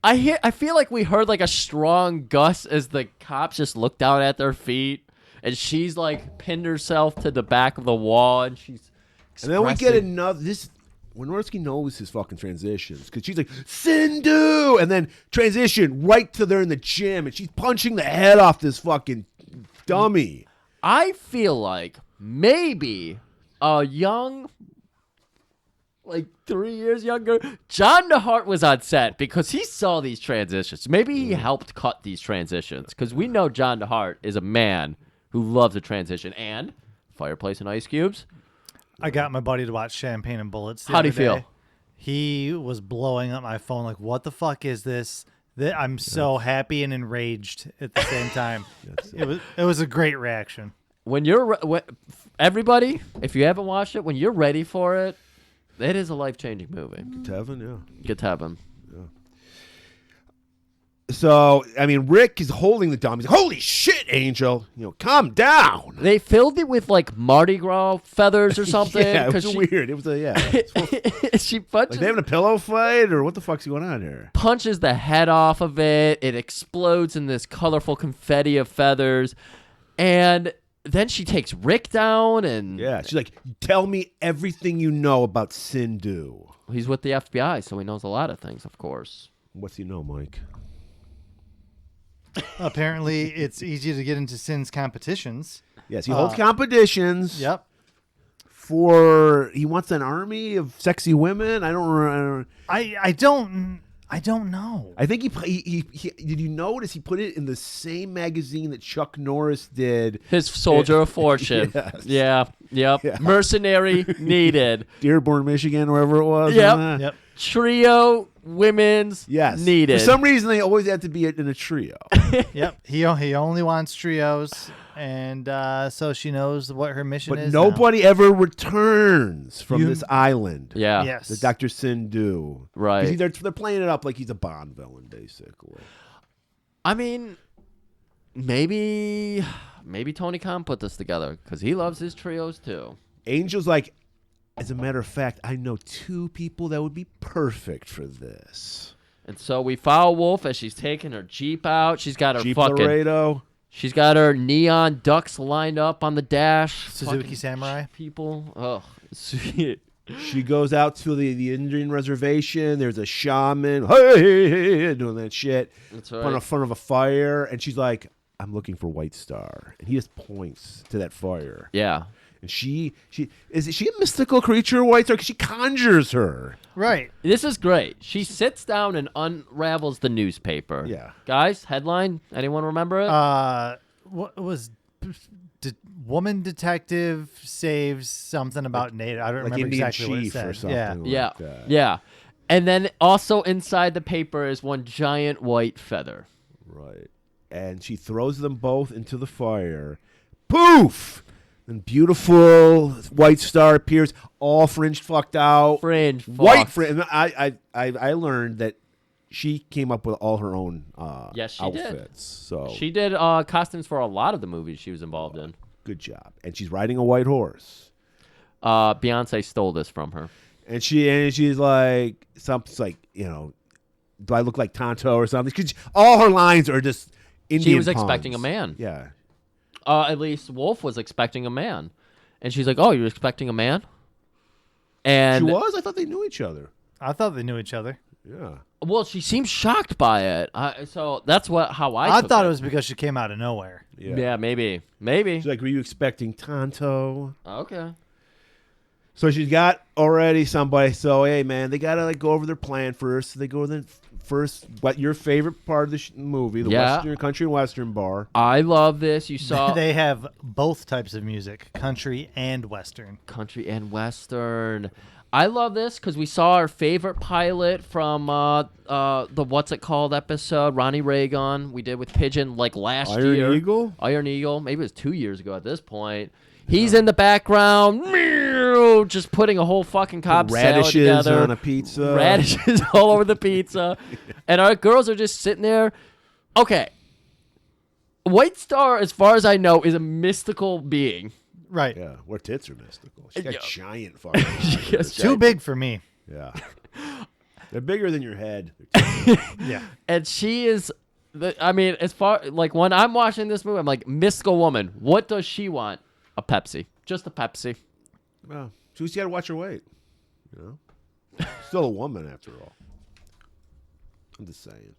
I feel like we heard like a strong gust as the cops just looked down at their feet, and she's like pinned herself to the back of the wall, and she's. And then we get expressing- another. Wynorski knows his fucking transitions because she's like, Sindhu! And then transition right to they're in the gym, and she's punching the head off this fucking dummy. I feel like maybe a young, like 3 years younger, John DeHart was on set because he saw these transitions. Maybe he helped cut these transitions because we know John DeHart is a man who loves a transition. And fireplace and ice cubes. I got my buddy to watch Champagne and Bullets. How'd he the other feel? day. He was blowing up my phone like, what the fuck is this? I'm so happy and enraged at the same time. It was a great reaction. When you're everybody, if you haven't watched it, when you're ready for it, it is a life-changing movie. Tevin, yeah. Get Tevin. So, I mean, Rick is holding the dumb. He's like, holy shit, Angel. Calm down. They filled it with like Mardi Gras feathers or something. Yeah, it was weird. It was She punches, like they having a pillow fight, or what the fuck's going on here? punches the head off of it. It explodes in this colorful confetti of feathers. And then she takes Rick down and Yeah, she's like, tell me everything you know about Sindhu. he's with the FBI, so he knows a lot of things, of course. What's he know, Mike? Apparently, it's easy to get into Sin's competitions. Yes, he holds competitions. Yep. He wants an army of sexy women. I don't. I don't know. I think he did you notice he put it in the same magazine that Chuck Norris did? His Soldier of Fortune. Yes. Yeah. Yep. Yeah. Mercenary needed. Dearborn, Michigan, wherever it was. Yep. Yep. Trio women's Yes. needed. For some reason, they always have to be in a trio. Yep. He only wants trios, and so she knows what her mission But is. now. nobody ever returns from this island. Yeah. Yes. The Dr. Sindhu. Right. 'Cause they're playing it up like he's a Bond villain, basically. I mean, maybe Tony Khan put this together because he loves his trios too. Angel's like, as a matter of fact, I know 2 people that would be perfect for this. And so we follow Wolf as she's taking her Jeep out. She's got her Jeep fucking. Laredo. She's got her neon ducks lined up on the dash. Suzuki Fucking Samurai. people. Oh, sweet. She goes out to the Indian reservation. There's a shaman, hey, doing that shit That's in right. front of a fire. And she's like, I'm looking for White Star. And he just points to that fire. Yeah. And she is she a mystical creature, White Star? 'Cause she conjures her. Right. This is great. She sits down and unravels the newspaper. Yeah. Guys, headline. Anyone remember it? What was woman detective saves something about native? I don't Like remember Indian exactly what it chief said. or something. Yeah. like yeah. that. Yeah. And then also inside the paper is one giant white feather. Right. And she throws them both into the fire. Poof! And beautiful White Star appears, all fringed, fucked out. Fringe. White fucked. fringe. I learned that she came up with all her own Yes, she did. outfits. So She did costumes for a lot of the movies she was involved in. good job. And she's riding a white horse. Beyonce stole this from her. And she's like something's like, do I look like Tonto or something? 'Cause all her lines are just Indian She was puns. expecting a man. Yeah. At least Wolf was expecting a man. And she's like, oh, you're expecting a man? And She was? I thought they knew each other. I thought they knew each other. Yeah. well, she seemed shocked by it. So that's how I I took thought it was because she came out of nowhere. Yeah, maybe. She's like, were you expecting Tonto? Okay. So she's got already somebody. So, hey, man, they got to go over their plan first. So they go then first, what your favorite part of the movie, the Western country and Western bar. I love this. You saw They have both types of music, country and Western. country and Western. I love this because we saw our favorite pilot from the What's It Called episode, Ronnie Reagan. We did with Pigeon like last Iron year. Eagle? Iron Eagle. Maybe it was 2 years ago at this point. He's in the background, meow, just putting a whole fucking Cobb salad Radishes together. on a pizza. Radishes all over the pizza. And our girls are just sitting there. Okay. White Star, as far as I know, is a mystical being. Right. Yeah, where tits are mystical. She's got Yeah. giant fucking eyes. Yes, Too big for me. Yeah. They're bigger than your head. Yeah. And she is, as far, like, when I'm watching this movie, I'm like, mystical woman. What does she want? A Pepsi. Just a Pepsi. Well, she's got to watch her weight. Still a woman after all. I'm just saying.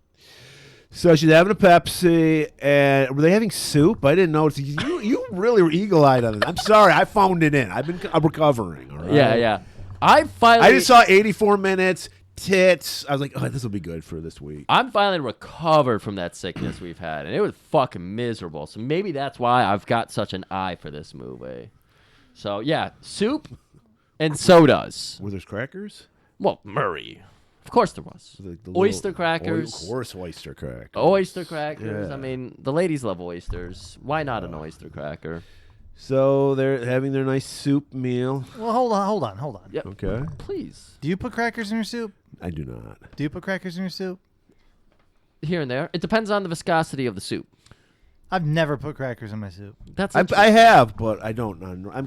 So she's having a Pepsi, and were they having soup? I didn't notice. You really were eagle-eyed on it. I'm sorry, I phoned it in. I'm recovering. All right? Yeah. I just saw 84 minutes, tits. I was like, oh, this will be good for this week. I'm finally recovered from that sickness we've had, and it was fucking miserable. So maybe that's why I've got such an eye for this movie. So yeah, soup and sodas. Were there crackers? Well, Murray. Of course there was. The Oyster little- crackers. Of course, oyster crackers. Oyster crackers. Yeah. I mean, the ladies love oysters. Why not an oyster cracker? So they're having their nice soup meal. Well, hold on. Yep. Okay. Please. Do you put crackers in your soup? I do not. Do you put crackers in your soup? Here and there. It depends on the viscosity of the soup. I've never put crackers in my soup. That's I have, but I don't.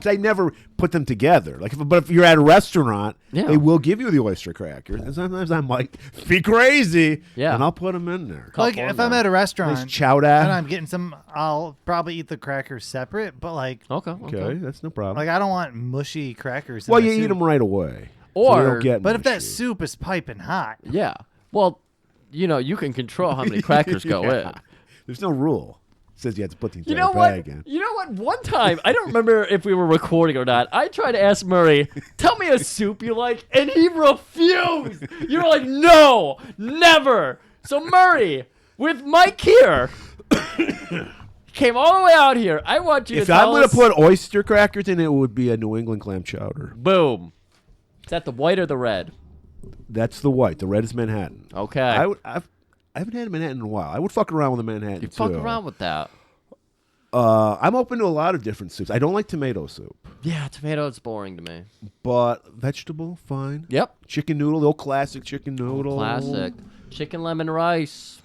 I never put them together. But if you're at a restaurant, Yeah. they will give you the oyster crackers. And sometimes I'm like, be crazy. Yeah. And I'll put them in there. Like Couple if in I'm there. at a restaurant Nice chowder. and I'm getting some, I'll probably eat the crackers separate. But like Okay, that's no problem. I don't want mushy crackers. In Well, my you soup. eat them right away. Or- so they don't get But if that mushy. soup is piping hot, Yeah. Well, you can control how many crackers go in. There's no rule. It says you have to put the entire You know bag what? in. You know what? One time, I don't remember if we were recording or not. I tried to ask Murray, "Tell me a soup you like," and he refused. You were like, "No, never." So Murray, with Mike here, came all the way out here. I want you If to I'm tell going us. to put oyster crackers in, it would be a New England clam chowder. Boom. Is that the white or the red? That's the white. The red is Manhattan. Okay. I haven't had a Manhattan in a while. I would fuck around with a Manhattan you too. fuck around with that. I'm open to a lot of different soups. I don't like tomato soup, Yeah, tomato is boring to me. but vegetable, fine. Yep. Chicken noodle, the old classic chicken noodle. Classic. Chicken lemon rice.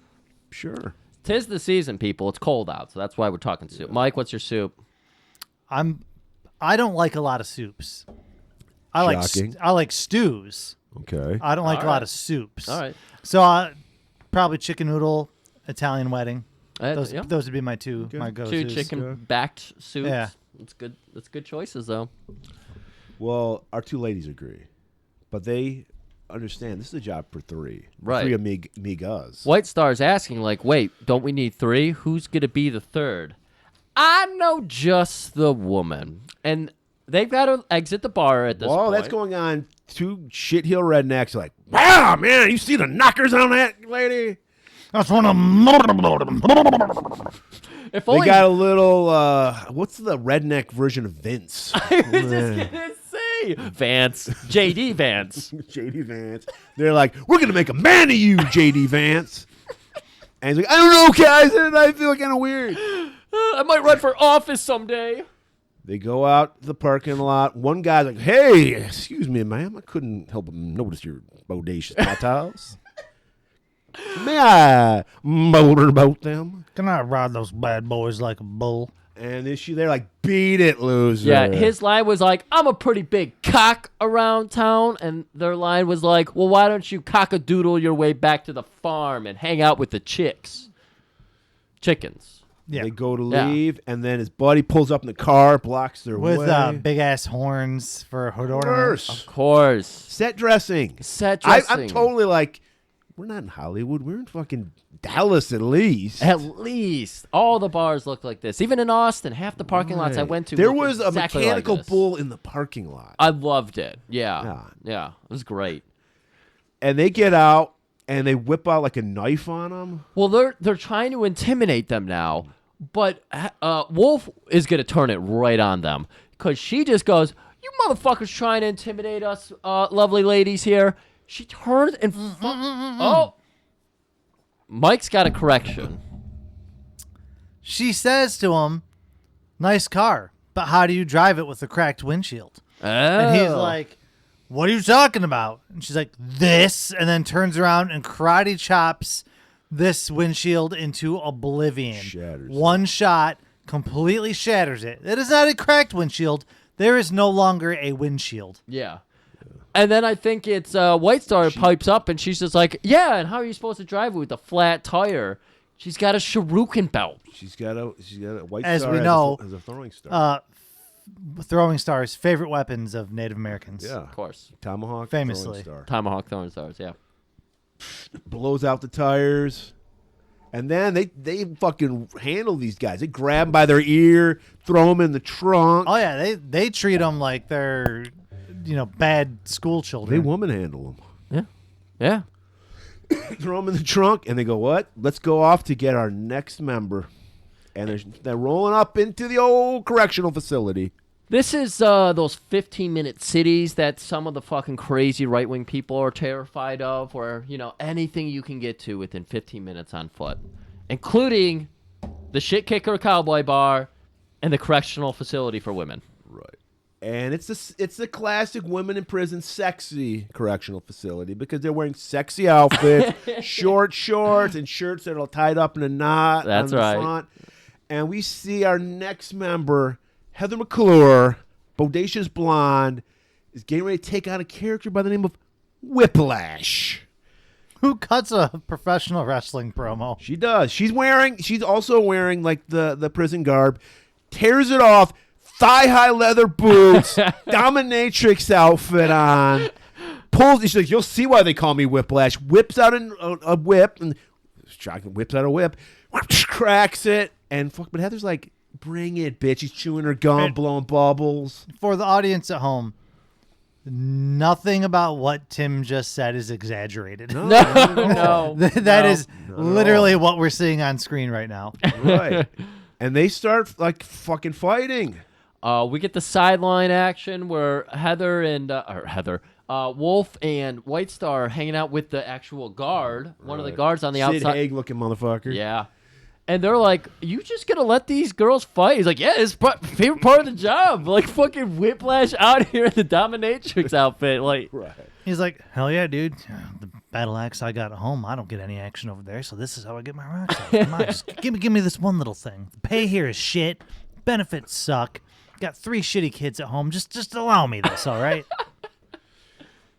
Sure. 'Tis the season, people. It's cold out, so that's why we're talking soup. Mike, what's your soup? I don't like a lot of soups. Shocking. I like stews. Okay. I don't like All a lot right. of soups. All right. So probably chicken noodle, Italian wedding. Yeah. Those would be my my go-tos. Two chicken backed soups. Yeah. That's good. That's good choices though. Well, our two ladies agree, but they understand this is a job for three. Right. 3 amigas. White Star's asking, like, wait, don't we need 3? Who's gonna be the third? I know just the woman. And they've got to exit the bar at this Well, point. that's going on. 2 shitheel rednecks are like, wow, man, you see the knockers on that lady? That's one of If They only got a little, what's the redneck version of Vince? I was just gonna say Vance. JD Vance. JD Vance. They're like, we're going to make a man of you, JD Vance. And he's like, I don't know, guys. I feel kind of weird. I might run for office someday. They go out to the parking lot. One guy's like, hey, excuse me, ma'am. I couldn't help but notice your bodacious tatas. May I motorboat them? Can I ride those bad boys like a bull? And they're like, beat it, loser. Yeah, his line was like, I'm a pretty big cock around town. And their line was like, well, why don't you cock-a-doodle your way back to the farm and hang out with the chickens? Chickens. Yeah, They go to Yeah. leave, and then his buddy pulls up in the car, blocks their with way. big ass horns for hood ornament. Worse. Of course. Set dressing. Set I'm dressing. totally like, we're not in Hollywood. We're in fucking Dallas at least. At least. All the bars look like this. Even in Austin, half the parking lots I went to There looked was a exactly mechanical like this. bull in the parking lot. I loved it. Yeah. Yeah. Yeah. It was great. And they get out, and they whip out like a knife on them. Well, they're trying to intimidate them now, but Wolf is going to turn it right on them because she just goes, "You motherfuckers trying to intimidate us, lovely ladies here." She turns and oh, Mike's got a correction. She says to him, "Nice car, but how do you drive it with a cracked windshield?" And he's like, "What are you talking about?" And she's like, "This," and then turns around and karate chops this windshield into oblivion. Shatters One shot completely shatters it. It is not a cracked windshield. There is no longer a windshield. Yeah. And then I think it's White Star pipes up and she's just like, yeah, and how are you supposed to drive it with a flat tire? She's got a shuriken belt. She's got a white As star we know, as a throwing star. Throwing stars, favorite weapons of Native Americans. Yeah. Of course. Tomahawk, Famously. throwing star. Tomahawk throwing stars, yeah. Blows out the tires. And then they fucking handle these guys. They grab them by their ear, throw them in the trunk. Oh yeah, they treat them like they're, bad school They children. woman handle them. Yeah. Yeah. Throw them in the trunk, and they go, what? Let's go off to get our next member. And they're rolling up into the old correctional facility. This is those 15-minute cities that some of the fucking crazy right-wing people are terrified of, where, anything you can get to within 15 minutes on foot, including the shit kicker cowboy bar and the correctional facility for women. Right. And it's the classic women in prison sexy correctional facility because they're wearing sexy outfits, short shorts, and shirts that are tied up in a knot That's on the right. front. And we see our next member, Heather McClure, bodacious blonde, is getting ready to take on a character by the name of Whiplash. Who cuts a professional wrestling promo? She does. She's also wearing like the prison garb, tears it off, thigh-high leather boots, dominatrix outfit on, pulls. She's like, you'll see why they call me Whiplash. Whips out a whip, and whips out a whip, cracks it, and but Heather's like, bring it, bitch. She's chewing her gum, blowing bubbles. For the audience at home, nothing about what Tim just said is exaggerated. No. That is literally what we're seeing on screen right now. Right. And they start like fucking fighting. We get the sideline action where Wolf and White Star are hanging out with the actual guard, one of the guards on the Sid outside. Haig looking motherfucker. Yeah. And they're like, you just gonna let these girls fight? He's like, yeah, it's favorite part of the job. Like, fucking Whiplash out here in the dominatrix outfit. Like, Right. He's like, hell yeah, dude. The battle axe I got at home, I don't get any action over there, so this is how I get my rocks off. Come on, just give me this one little thing. The pay here is shit. Benefits suck. Got 3 shitty kids at home. Just allow me this, all right?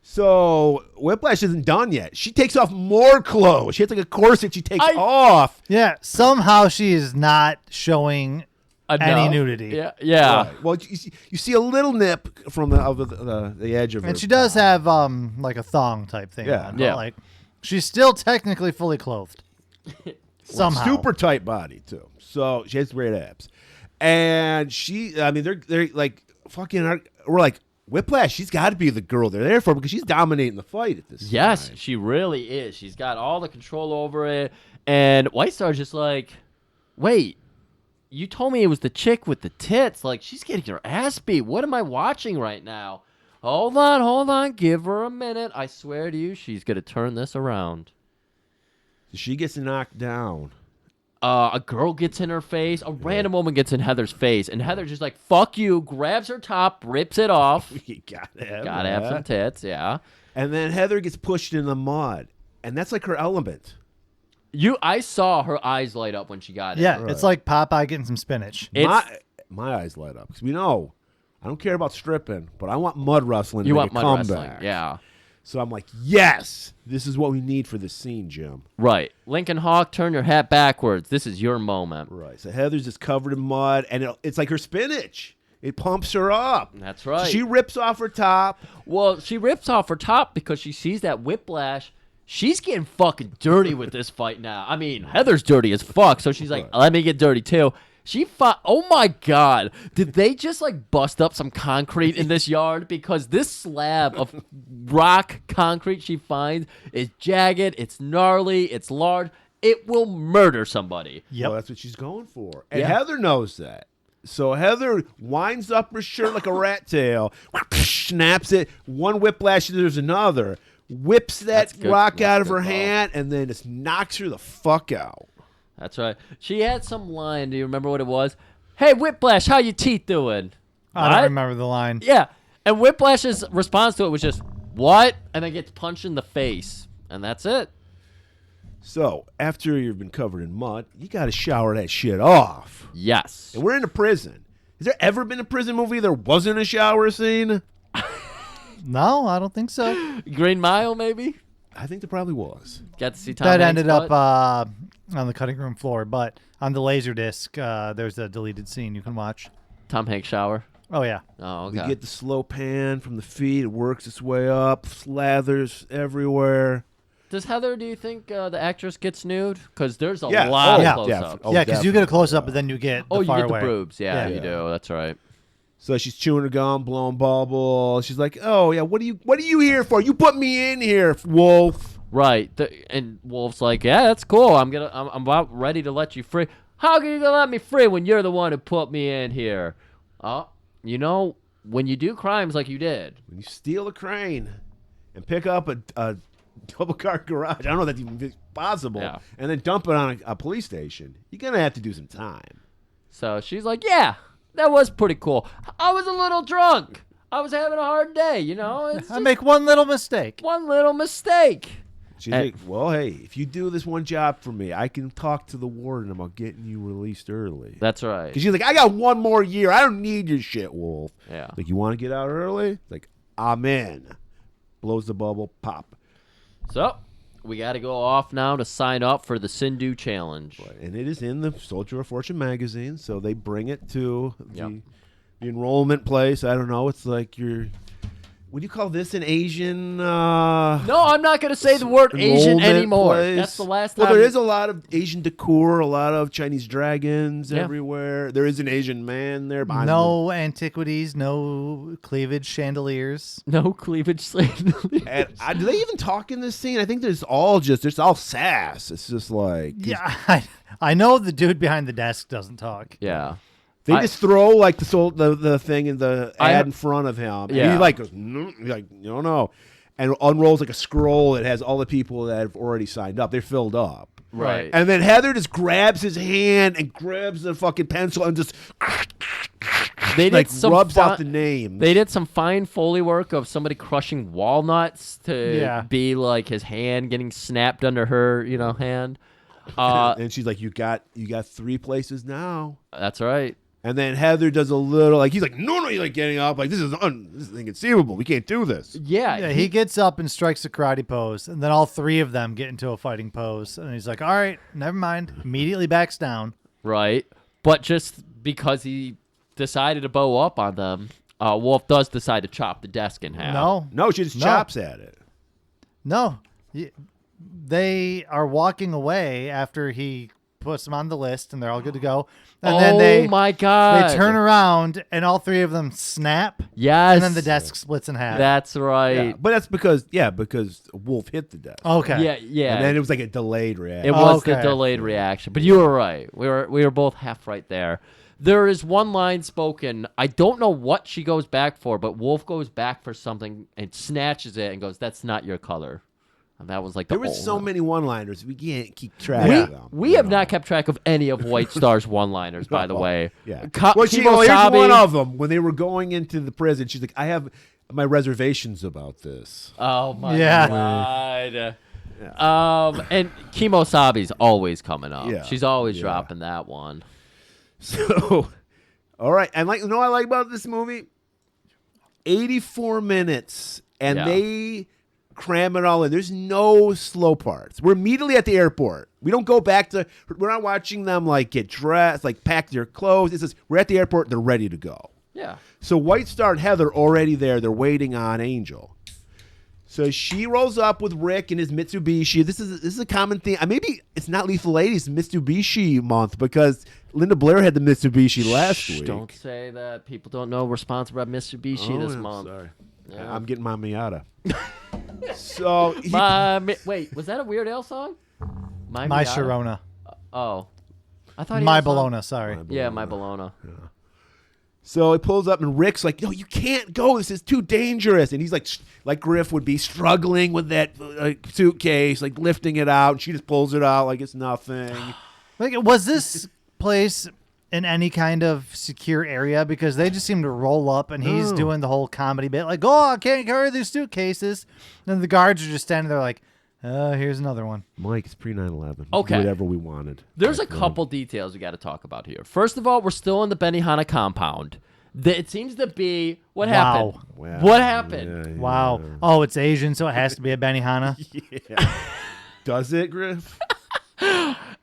So Whiplash isn't done yet. She takes off more clothes. She has like a corset she takes off. Yeah, somehow she is not showing any nudity. Yeah. Right. Well, you see a little nip from the edge of her. And she does have like a thong type thing Yeah. on. Yeah. But, like, she's still technically fully clothed. Somehow. Super tight body too. So she has great abs. And they're like fucking. We're like, Whiplash, she's got to be the girl they're there for because she's dominating the fight at this Yes, time. she really is. She's got all the control over it. And White Star's just like, wait, you told me it was the chick with the tits. Like, she's getting her ass beat. What am I watching right now? Hold on. Give her a minute. I swear to you, she's going to turn this around. So she gets knocked down. A girl gets in her face. A random woman gets in Heather's face. And Heather's just like, fuck you, grabs her top, rips it off. You gotta have Gotta have some tits, yeah. And then Heather gets pushed in the mud. And that's like her element. I saw her eyes light up when she got in. Yeah, it's like Popeye getting some spinach. My eyes light up. Because we know, I don't care about stripping, but I want mud wrestling You to want make a mud wrestling, comeback. yeah. So I'm like, yes, this is what we need for this scene, Jim. Right. Lincoln Hawk, turn your hat backwards. This is your moment. Right. So Heather's just covered in mud, and it's like her spinach. It pumps her up. That's right. So she rips off her top. Well, she rips off her top because she sees that Whiplash. She's getting fucking dirty with this fight now. I mean, Heather's dirty as fuck, so she's like, let me get dirty too. She fought. Oh my God. Did they just like bust up some concrete in this yard? Because this slab of rock concrete she finds is jagged, it's gnarly, it's large. It will murder somebody. Yep. Well, that's what she's going for. And Yeah. Heather knows that. So Heather winds up her shirt like a rat tail, snaps it. One whiplash, there's another. Whips that That's good. rock That's out of good her call. hand and then just knocks her the fuck out. That's right. She had some line. Do you remember what it was? Hey, Whiplash, how your teeth doing? I don't What? remember the line. Yeah. And Whiplash's response to it was just, what? And then gets punched in the face. And that's it. So after you've been covered in mud, you got to shower that shit off. Yes. And we're in a prison. Has there ever been a prison movie there wasn't a shower scene? No, I don't think so. Green Mile, maybe? I think there probably was. Got to see Tom That Hanks' ended up butt? on the cutting room floor, but on the Laserdisc, there's a deleted scene you can watch. Tom Hanks shower. Oh, yeah. Oh, We okay. get the slow pan from the feet. It works its way up. Slathers everywhere. Does Heather, do you think the actress gets nude? Because there's a Yeah. lot Oh, of yeah. close-ups. Oh, yeah, because you get a definitely. close-up, and then you get the Oh, you far get away. the boobs. Yeah, Yeah. you do. That's right. So she's chewing her gum, blowing bubbles. She's like, "Oh yeah, what are you here for? You put me in here, Wolf." Right. And Wolf's like, yeah, that's cool. I'm about ready to let you free. How can you gonna let me free when you're the one who put me in here? Oh, you know, when you do crimes like you did, When you steal a crane and pick up a double-car garage, I don't know if that's even possible, Yeah. and then dump it on a police station, you're going to have to do some time. so she's like, yeah, that was pretty cool. I was a little drunk. I was having a hard day, you know. It's I just make one little mistake. one little mistake. She's like, well, hey, if you do this one job for me, I can talk to the warden about getting you released early. That's right. Because she's like, I got one more year. I don't need your shit, Wolf. Yeah. Like, you want to get out early? Like, I'm in. Blows the bubble, pop. So we got to go off now to sign up for the Sindhu Challenge. And it is in the Soldier of Fortune magazine, so they bring it to Yep. the enrollment place. I don't know. It's like would you call this an Asian? No, I'm not going to say the word Asian enrollment anymore. place? That's the last time. Well, there is a lot of Asian decor, a lot of Chinese dragons Yeah. everywhere. There is an Asian man there behind No antiquities, no cleavage chandeliers. no cleavage slave. And do they even talk in this scene? I think it's all sass. It's just like Yeah, I know the dude behind the desk doesn't talk. Yeah. they I- just throw like the thing in the I- ad in front of him. And Yeah. he like goes, no, like no, and unrolls like a scroll that has all the people that have already signed up. They're filled up. Right. And then Heather just grabs his hand and grabs the fucking pencil and just They did like some rubs fi- out the names. They did some fine Foley work of somebody crushing walnuts to Yeah. be like his hand getting snapped under her, hand. And she's like, you got 3 places now. That's right. And then Heather does a little like he's like, no, you're like getting up like this is inconceivable. We can't do this. Yeah. Yeah, he gets up and strikes a karate pose, and then all 3 of them get into a fighting pose, and he's like, all right, never mind. Immediately backs down. Right. But just because he decided to bow up on them, Wolf does decide to chop the desk in half. No, she just No. chops at it. No. They are walking away after he puts them on the list, and they're all good to go. And then they my God. they turn around, and all 3 of them snap, Yes. and then the desk splits in half. That's right. Yeah, but that's because Wolf hit the desk. Okay. Yeah, yeah. And then it was like a delayed reaction. It was the Okay. delayed reaction, but you were right. We were both half right there. There is one line spoken. I don't know what she goes back for, but Wolf goes back for something and snatches it and goes, "That's not your color." And that was like the There were old so one. many one-liners. We can't keep track We, of them. we have not kept track of any of White Star's one-liners, by the way. Yeah. Ka- Well, here's Kimosabe- one of them. When they were going into the prison, she's like, I have my reservations about this. Oh my Yeah. God. And Kimosabe's always coming up. Yeah. She's always Yeah. dropping that one. So, all right. And like, you know what I like about this movie? 84 minutes, and Yeah. they cram it all in. There's no slow parts. We're immediately at the airport. We don't go back to. We're not watching them like get dressed, like pack their clothes. It's just we're at the airport. They're ready to go. Yeah. So White Star and Heather already there. They're waiting on Angel. So she rolls up with Rick and his Mitsubishi. This is a common thing. Maybe it's not Lethal Ladies Mitsubishi month because Linda Blair had the Mitsubishi last week. Don't say that. People don't know we're sponsored by Mitsubishi this yeah, month. Sorry. Yeah. I'm getting my Miata. So Wait, was that a Weird Al song? My Miata? Sharona. Oh. I thought he My had a song- Bologna, sorry. Yeah, my Bologna. So he pulls up and Rick's like, "No, you can't go. This is too dangerous." And he's like Griff would be struggling with that suitcase, like lifting it out. And she just pulls it out like it's nothing. Like, was this place in any kind of secure area? Because they just seem to roll up, and he's doing the whole comedy bit, like, "Oh, I can't carry these suitcases." And the guards are just standing there like, here's another one. Mike, it's pre 9/11. Okay. Whatever we wanted. There's a couple details we got to talk about here. First of all, we're still in the Benihana compound. It seems to be what happened. Wow. What happened? Yeah, Wow. Oh, it's Asian, so it has to be a Benihana. yeah. Does it, Griff?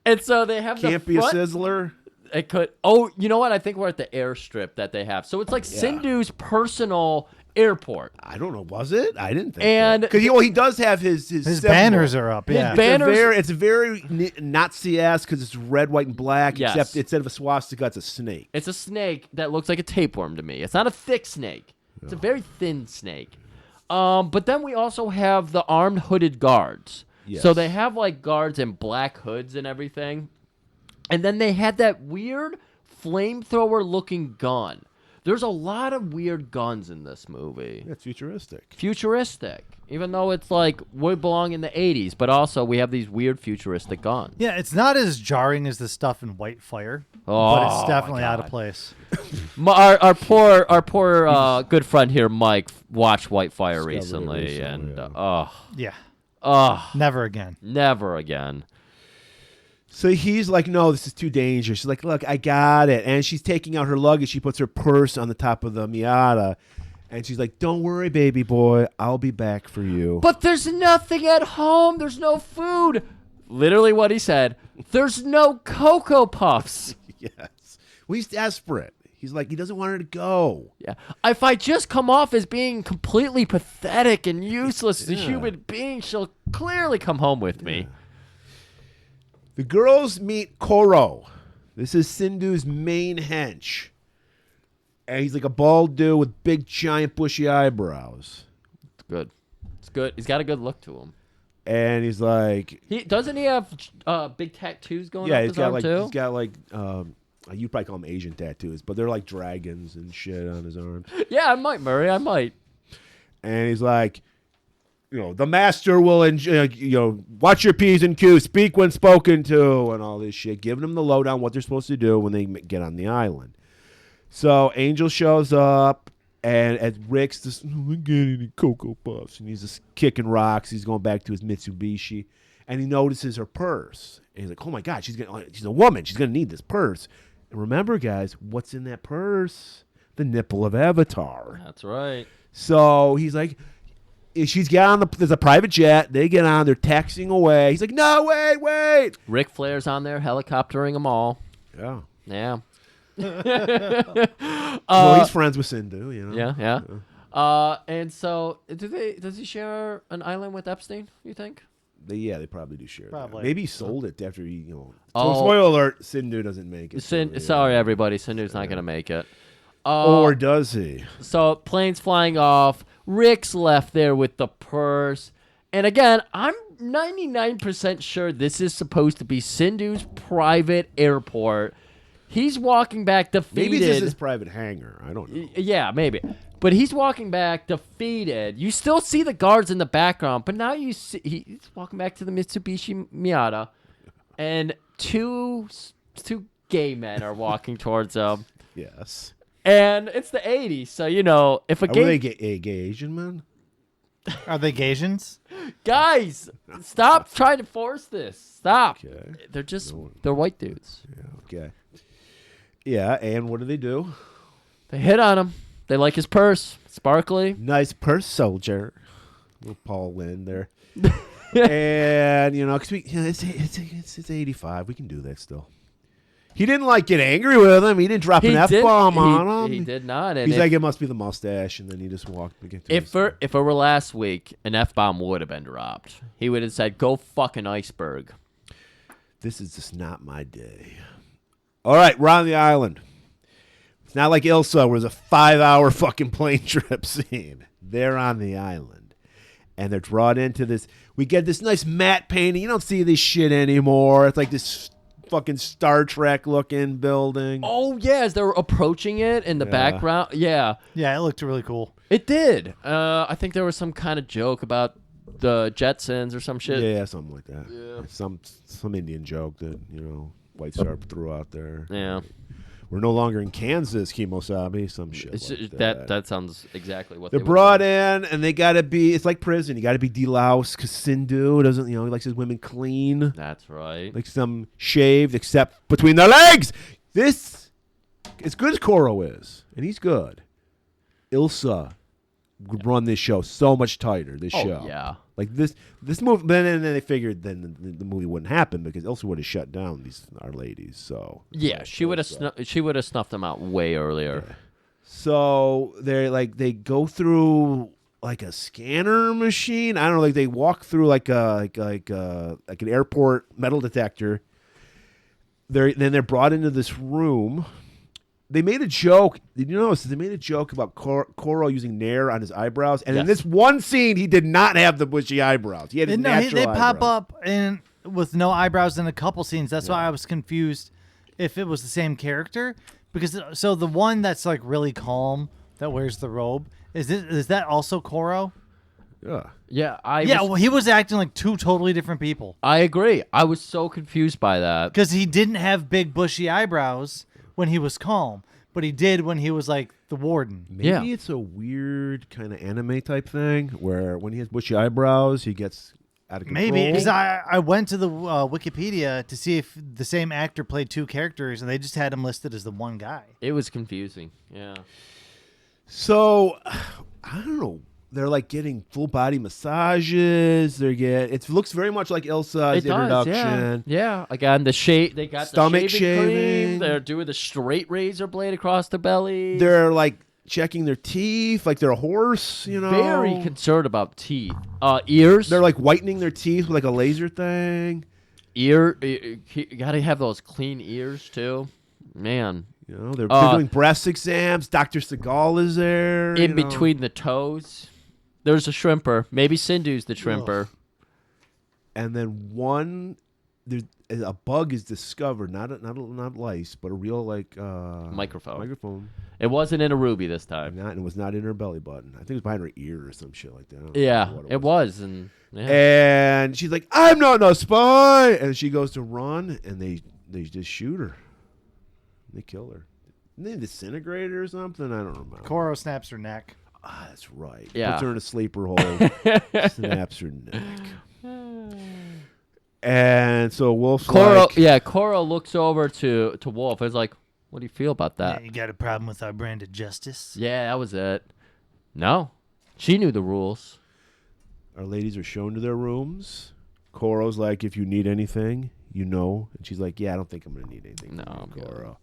And so they have Can't the be a front, sizzler. It could. Oh, you know what? I think we're at the airstrip that they have. So it's like Sindhu's personal airport. I don't know. Was it? I didn't think. And- because he does have his His symbol. banners are up, yeah. banners- It's very Nazi-esque because it's red, white, and black. Yes. Except instead of a swastika, it's a snake. It's a snake that looks like a tapeworm to me. It's not a thick snake. It's a very thin snake. But then we also have the armed hooded guards. Yes. So they have like guards in black hoods and everything. And then they had that weird flamethrower looking gun. There's a lot of weird guns in this movie. It's futuristic. Futuristic. Even though it's like we belong in the 80s, but also we have these weird futuristic guns. Yeah, it's not as jarring as the stuff in White Fire, Oh, but it's definitely my out of God. place. Our poor good friend here, Mike, watched White Fire Discovered it recently, recently, and Yeah, never again. never again. So he's like, no, this is too dangerous. She's like, look, I got it. And she's taking out her luggage. She puts her purse on the top of the Miata. And she's like, don't worry, baby boy. I'll be back for you. But there's nothing at home. There's no food. Literally what he said. There's no Cocoa Puffs. Yes. Well, he's desperate. He's like, he doesn't want her to go. Yeah. If I just come off as being completely pathetic and useless as a human being, she'll clearly come home with me. The girls meet Koro. This is Sindhu's main hench. And he's like a bald dude with big, giant, bushy eyebrows. It's good. It's good. He's got a good look to him. And he's like, Doesn't he have big tattoos going yeah, up he's his got arm like, too? he's got like, you probably call them Asian tattoos, but they're like dragons and shit on his arms. Yeah, I might, Murray. I might. And he's like, the master will, watch your P's and Q's, speak when spoken to, and all this shit, giving them the lowdown what they're supposed to do when they get on the island. So Angel shows up, and at Rick's just, I get any Cocoa Puffs, and he's just kicking rocks. He's going back to his Mitsubishi, and he notices her purse. And he's like, oh my God, she's a woman. She's going to need this purse. And remember, guys, what's in that purse? The nipple of Avatar. That's right. So he's like, she's got on there's a private jet. They get on. They're taxiing away. He's like, no, wait. Ric Flair's on there helicoptering them all. Yeah. Yeah. Well, he's friends with Sindhu, Yeah. And so, does he share an island with Epstein, you think? They probably do share Probably. that. Maybe he sold it after he, Oh. Spoiler alert, Sindhu doesn't make it. Sorry, everybody. Sindhu's not going to make it. Or does he? So, plane's flying off. Rick's left there with the purse. And again, I'm 99% sure this is supposed to be Sindhu's private airport. He's walking back defeated. Maybe this is his private hangar. I don't know. Yeah, maybe. But he's walking back defeated. You still see the guards in the background, but now you see he's walking back to the Mitsubishi Miata, and two gay men are walking towards him. Yes. And it's the 80s, so if a Are gay they gay Asian men? Are they Gasians? guys, stop trying to force this. Stop. Okay. They're white dudes. Yeah. Okay. Yeah, and what do? They hit on him. They like his purse, sparkly. Nice purse, soldier. Little Paul Lynn there. And because it's 85, we can do that still. He didn't get angry with him. He didn't drop an F-bomb on him. He did not. And He's like, it must be the mustache, and then he just walked again. if it were last week, an F-bomb would have been dropped. He would have said, "Go fuck an iceberg." This is just not my day. All right, we're on the island. It's not like Ilsa, where there's a 5-hour fucking plane trip scene. They're on the island, and they're brought into this. We get this nice matte painting. You don't see this shit anymore. It's like this fucking Star Trek looking building. Oh yeah, as they were approaching it in the background. Yeah, Yeah, it looked really cool. it did. I think there was some kind of joke about the Jetsons or some shit. Yeah, something like that. Yeah. Some Indian joke that White Star threw out there. Yeah. We're no longer in Kansas, Kimosabe. Some shit It's like just, that. that sounds exactly what They're they brought would in, and they gotta be. It's like prison. You gotta be deloused because Sindhu doesn't. He likes his women clean, do. That's right. like some shaved, except between their legs. This, as good as Koro is, and he's good. Ilsa would run this show so much tighter. This show, Yeah. like this movie. But then they figured then the movie wouldn't happen because Ilsa would have shut down our ladies. So Yeah, she would have snuffed them out way earlier. So they go through like a scanner machine. I don't know, like they walk through like an airport metal detector. They're brought into this room. They made a joke. Did you notice? They made a joke about Koro using Nair on his eyebrows, and in Yes. this one scene, he did not have the bushy eyebrows. He had his natural They pop eyebrows. up with no eyebrows in a couple scenes. That's why I was confused if it was the same character, Because so the one that's like really calm that wears the robe is that also Koro? Yeah. Yeah, Well, he was acting like two totally different people I agree. I was so confused by that. because he didn't have big bushy eyebrows when he was calm, but he did when he was like the warden. Maybe Yeah. it's a weird kind of anime type thing where when he has bushy eyebrows, he gets out of control. Maybe because I went to the Wikipedia to see if the same actor played two characters, and they just had him listed as the one guy. It was confusing. Yeah. So, I don't know. They're like getting full body massages. It looks very much like Ilsa's It does, introduction. yeah. Again, they got Stomach the shaving cream. shaving. They're doing the straight razor blade across the belly. They're like checking their teeth like they're a horse, you know. very concerned about teeth. Ears. They're like whitening their teeth with like a laser thing. You gotta have those clean ears too. Man. You know, they're doing breast exams. Dr. Seagal is there. In between the toes. There's a shrimper. Maybe Sindhu's the shrimper. And then a bug is discovered, not lice, but a real like microphone. It wasn't in a ruby this time. And it was not in her belly button. I think it was behind her ear or some shit like that. I don't Yeah, know what it was. And And she's like, "I'm not no spy," and she goes to run, and they just shoot her. They kill her. Didn't they disintegrate her or something? I don't remember. Koro snaps her neck. Ah, that's right. Yeah. Puts her in a sleeper hole. Snaps her neck. And so Wolf's Koro looks over to Wolf. It's like, what do you feel about that? Yeah, you got a problem with our brand of justice? Yeah, that was it. No. She knew the rules. Our ladies are shown to their rooms. Koro's like, if you need anything, you know. And she's like, yeah, I don't think I'm going to need anything. No, from I'm you, good. Koro.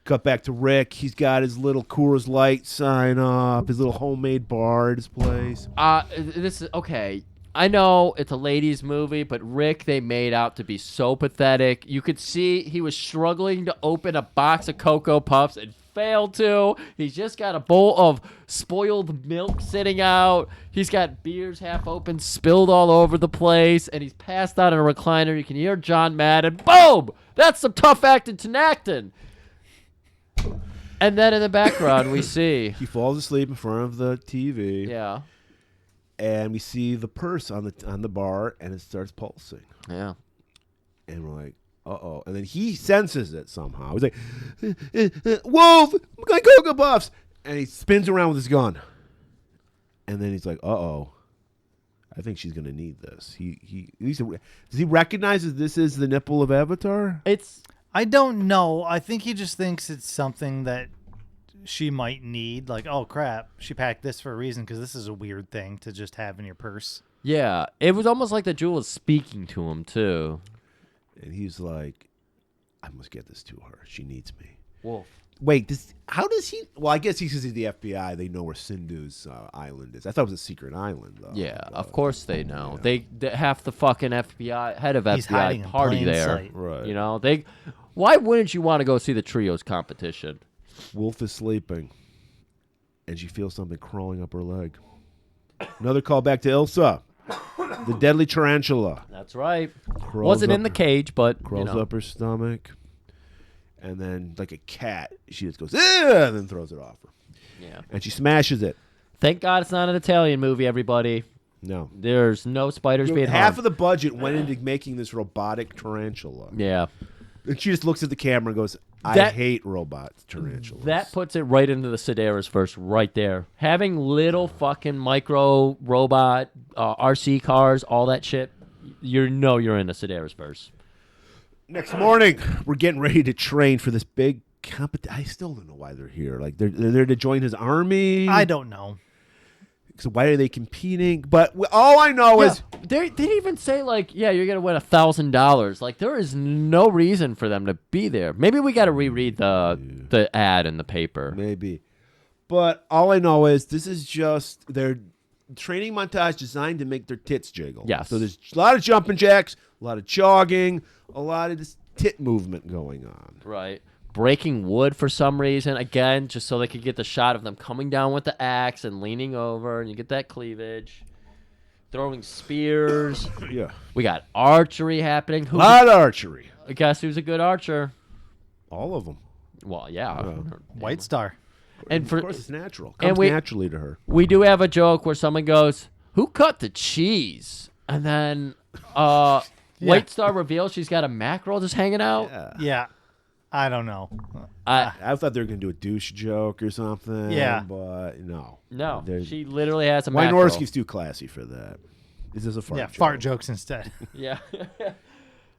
Cut back to Rick. He's got his little Coors Light sign up, his little homemade bar at his place. This is okay. I know it's a ladies' movie, but Rick they made out to be so pathetic. You could see he was struggling to open a box of Cocoa Puffs and failed to. He's just got a bowl of spoiled milk sitting out. He's got beers half open, spilled all over the place, and he's passed out in a recliner. You can hear John Madden. Boom! That's some tough acting to acting. And then in the background, we see. He falls asleep in front of the TV. Yeah. And we see the purse on the bar, and it starts pulsing. Yeah. And we're like, uh-oh. And then he senses it somehow. He's like, Wolf, my Cocoa Puffs. And he spins around with his gun. And then he's like, uh-oh. I think she's going to need this. Does he recognize that this is the nipple of Avatar? I don't know. I think he just thinks it's something that she might need. Like, oh, crap. She packed this for a reason because this is a weird thing to just have in your purse. Yeah. It was almost like the jewel was speaking to him, too. And he's like, I must get this to her. She needs me. Wolf. Wait, how does he? Well, I guess he's the FBI. They know where Sindhu's island is. I thought it was a secret island, though. Yeah, of course they know. Yeah. They half the fucking FBI head of He's FBI party there. Sight. Right. You know, why wouldn't you want to go see the trios competition? Wolf is sleeping, and she feels something crawling up her leg. Another call back to Ilsa, the deadly tarantula. That's right. Crawls Wasn't up in the cage, but crawls you know. up her stomach, and then like a cat, she just goes, and then throws it off her. Yeah. And she smashes it. Thank God it's not an Italian movie, everybody. No. There's no spiders being Half harmed. of the budget went into making this robotic tarantula. Yeah. And she just looks at the camera and goes, I hate robot tarantulas. That puts it right into the Sedaris verse right there. Having little fucking micro robot RC cars, all that shit, you're in the Sedaris verse. Next morning, we're getting ready to train for this big competition. I still don't know why they're here. Like they're there to join his army. I don't know. So why are they competing? But all I know is they didn't even say like, yeah, you're gonna win $1,000. Like there is no reason for them to be there. Maybe we got to reread the ad in the paper. Maybe. But all I know is this is just their training montage designed to make their tits jiggle. Yes. So there's a lot of jumping jacks, a lot of jogging, a lot of this tit movement going on. Right. Breaking wood for some reason, again, just so they could get the shot of them coming down with the axe and leaning over, and you get that cleavage. Throwing spears. Yeah. We got archery happening. A lot of archery. Guess who's a good archer? All of them. Well, yeah. White Star. And Of course, it's natural. and Comes we- naturally to her. We do have a joke where someone goes, "Who cut the cheese?" And then White Star reveals she's got a mackerel just hanging out. Yeah. Yeah. I don't know. I thought they were going to do a douche joke or something. Yeah. But no. No, They're- she literally has a mackerel. Wynorski's too classy for that. This is a fart joke. Fart jokes instead. Yeah.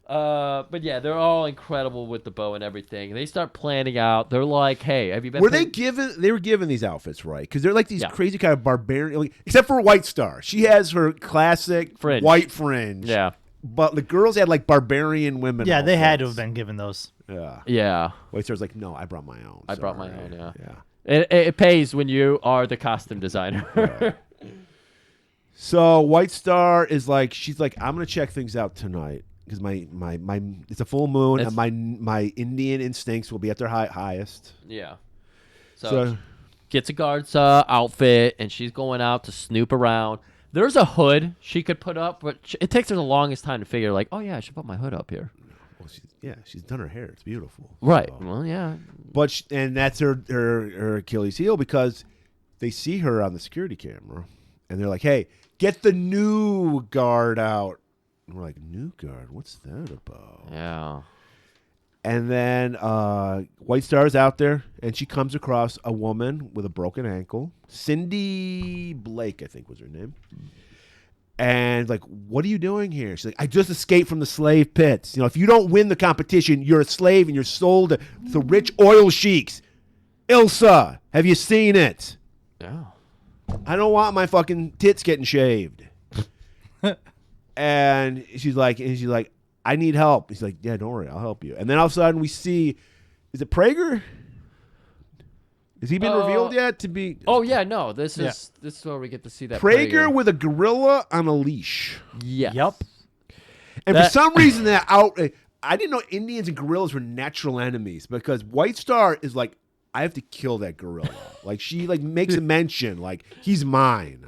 But yeah, they're all incredible with the bow and everything. They start planning out. They're like, "Hey, have you been?" Were they given? They were given these outfits, right? Because they're like these Yeah. crazy kind of barbarian. Like, except for White Star, she has her classic Fringe. white fringe. Yeah. But the girls had like barbarian women. Yeah, they had to have outfits. been given those. Yeah. Yeah. White Star's like, no, I brought my own. I brought my Sorry." own, yeah. Yeah. It pays when you are the costume designer. So White Star is like, she's like, I'm gonna check things out tonight because my it's a full moon It's- and my Indian instincts will be at their highest. Yeah. So, So gets a guard's outfit, and she's going out to snoop around. There's a hood she could put up, but it takes her the longest time to figure, like, oh, yeah, I should put my hood up here. well, she's done her hair. It's beautiful. Right. So- Well, yeah. But and that's her Achilles heel because they see her on the security camera and they're like, "Hey, get the new guard out." And we're like, "New guard? What's that about?" Yeah. And then White Star's out there, and she comes across a woman with a broken ankle. Cindy Blake, I think was her name. And like, "What are you doing here?" She's like, "I just escaped from the slave pits. You know, if you don't win the competition, you're a slave and you're sold to rich oil sheiks. Ilsa, have you seen it? Yeah. I don't want my fucking tits getting shaved." And she's like, "I need help." He's like, "Yeah, don't worry, I'll help you." And then all of a sudden we see, is it Prager? Has he been revealed yet to be? Oh, yeah, no. This is where we get to see that. Prager with a gorilla on a leash. Yes. Yup. And That- for some reason I didn't know Indians and gorillas were natural enemies because White Star is like, I have to kill that gorilla. Like she like makes a mention, like he's mine.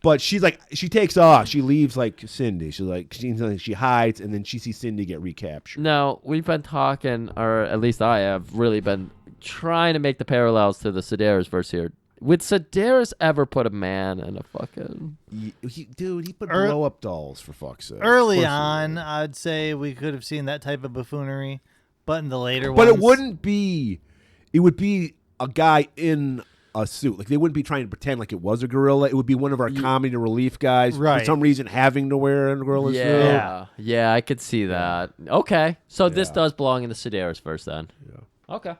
But she's like, she takes off. She leaves like Cindy. She hides, and then she sees Cindy get recaptured. Now, we've been talking, or at least I have, really been trying to make the parallels to the Sedaris verse here. Would Sedaris ever put a man in a fucking... He put blow up dolls for fuck's sake. Early Of course he on, would. I'd say we could have seen that type of buffoonery, but in the later But ones, it wouldn't be. It would be a guy in a suit. Like they wouldn't be trying to pretend like it was a gorilla. It would be one of our comedy relief guys for Right. some reason having to wear a gorilla suit. Yeah, I could see that. Okay, so this Yeah. does belong in the Sedaris verse then. Yeah. Okay.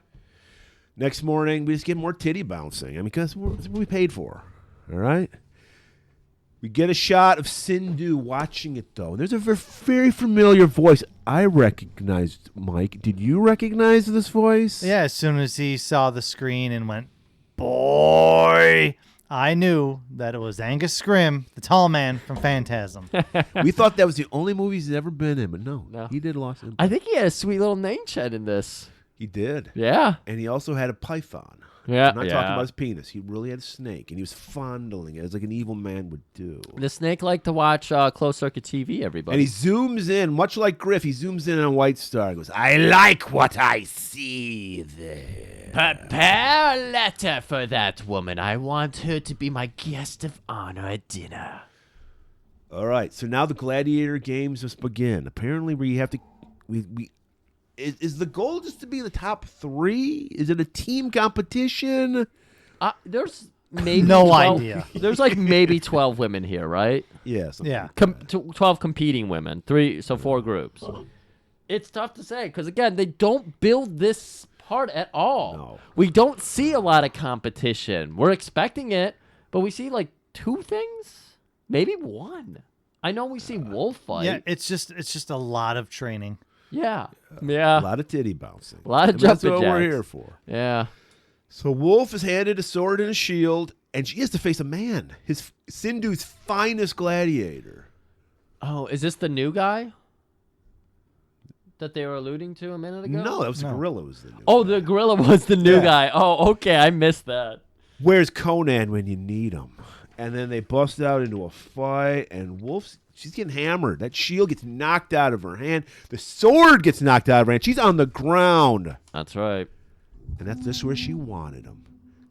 Next morning, we just get more titty bouncing. I mean, because that's what we paid for. All right. We get a shot of Sindhu watching it though. And there's a very familiar voice. I recognized Mike. Did you recognize this voice? Yeah, as soon as he saw the screen and went, boy, I knew that it was Angus Scrim, the tall man from Phantasm. We thought that was the only movie he's ever been in, but no. No. He did Lost in. I think he had a sweet little name shed in this. He did. Yeah. And he also had a python. Yeah. I'm not yeah. talking about his penis. He really had a snake, and he was fondling it as like an evil man would do. The snake liked to watch closed circuit TV, everybody. And he zooms in, much like Griff, he zooms in on White Star and goes, "I like what I see there." Prepare a letter for that woman. I want her to be my guest of honor at dinner. All right, so now the gladiator games must begin. Apparently, we have to. Is the goal just to be in the top 3? Is it a team competition? There's maybe No 12 idea. There's like maybe 12 women here, right? Yes. Yeah. 12 competing women, 4 groups. It's tough to say because again, they don't build this part at all. No. We don't see a lot of competition. We're expecting it, but we see like 2 things, maybe 1. I know we see Wolf fight. Yeah, it's just a lot of training. Yeah. A Yeah. lot of titty bouncing. A lot of And that's jumping what we're jacks. here for. Yeah. So Wolf is handed a sword and a shield, and she has to face a man, his Sindhu's finest gladiator. Oh, is this the new guy that they were alluding to a minute ago? No, that was the No. gorilla. Was the new Oh, guy. the gorilla was the new Yeah. guy. Oh, okay. I missed that. Where's Conan when you need him? And then they bust out into a fight, and she's getting hammered. That shield gets knocked out of her hand. The sword gets knocked out of her hand. She's on the ground. That's right. And that's just where she wanted him.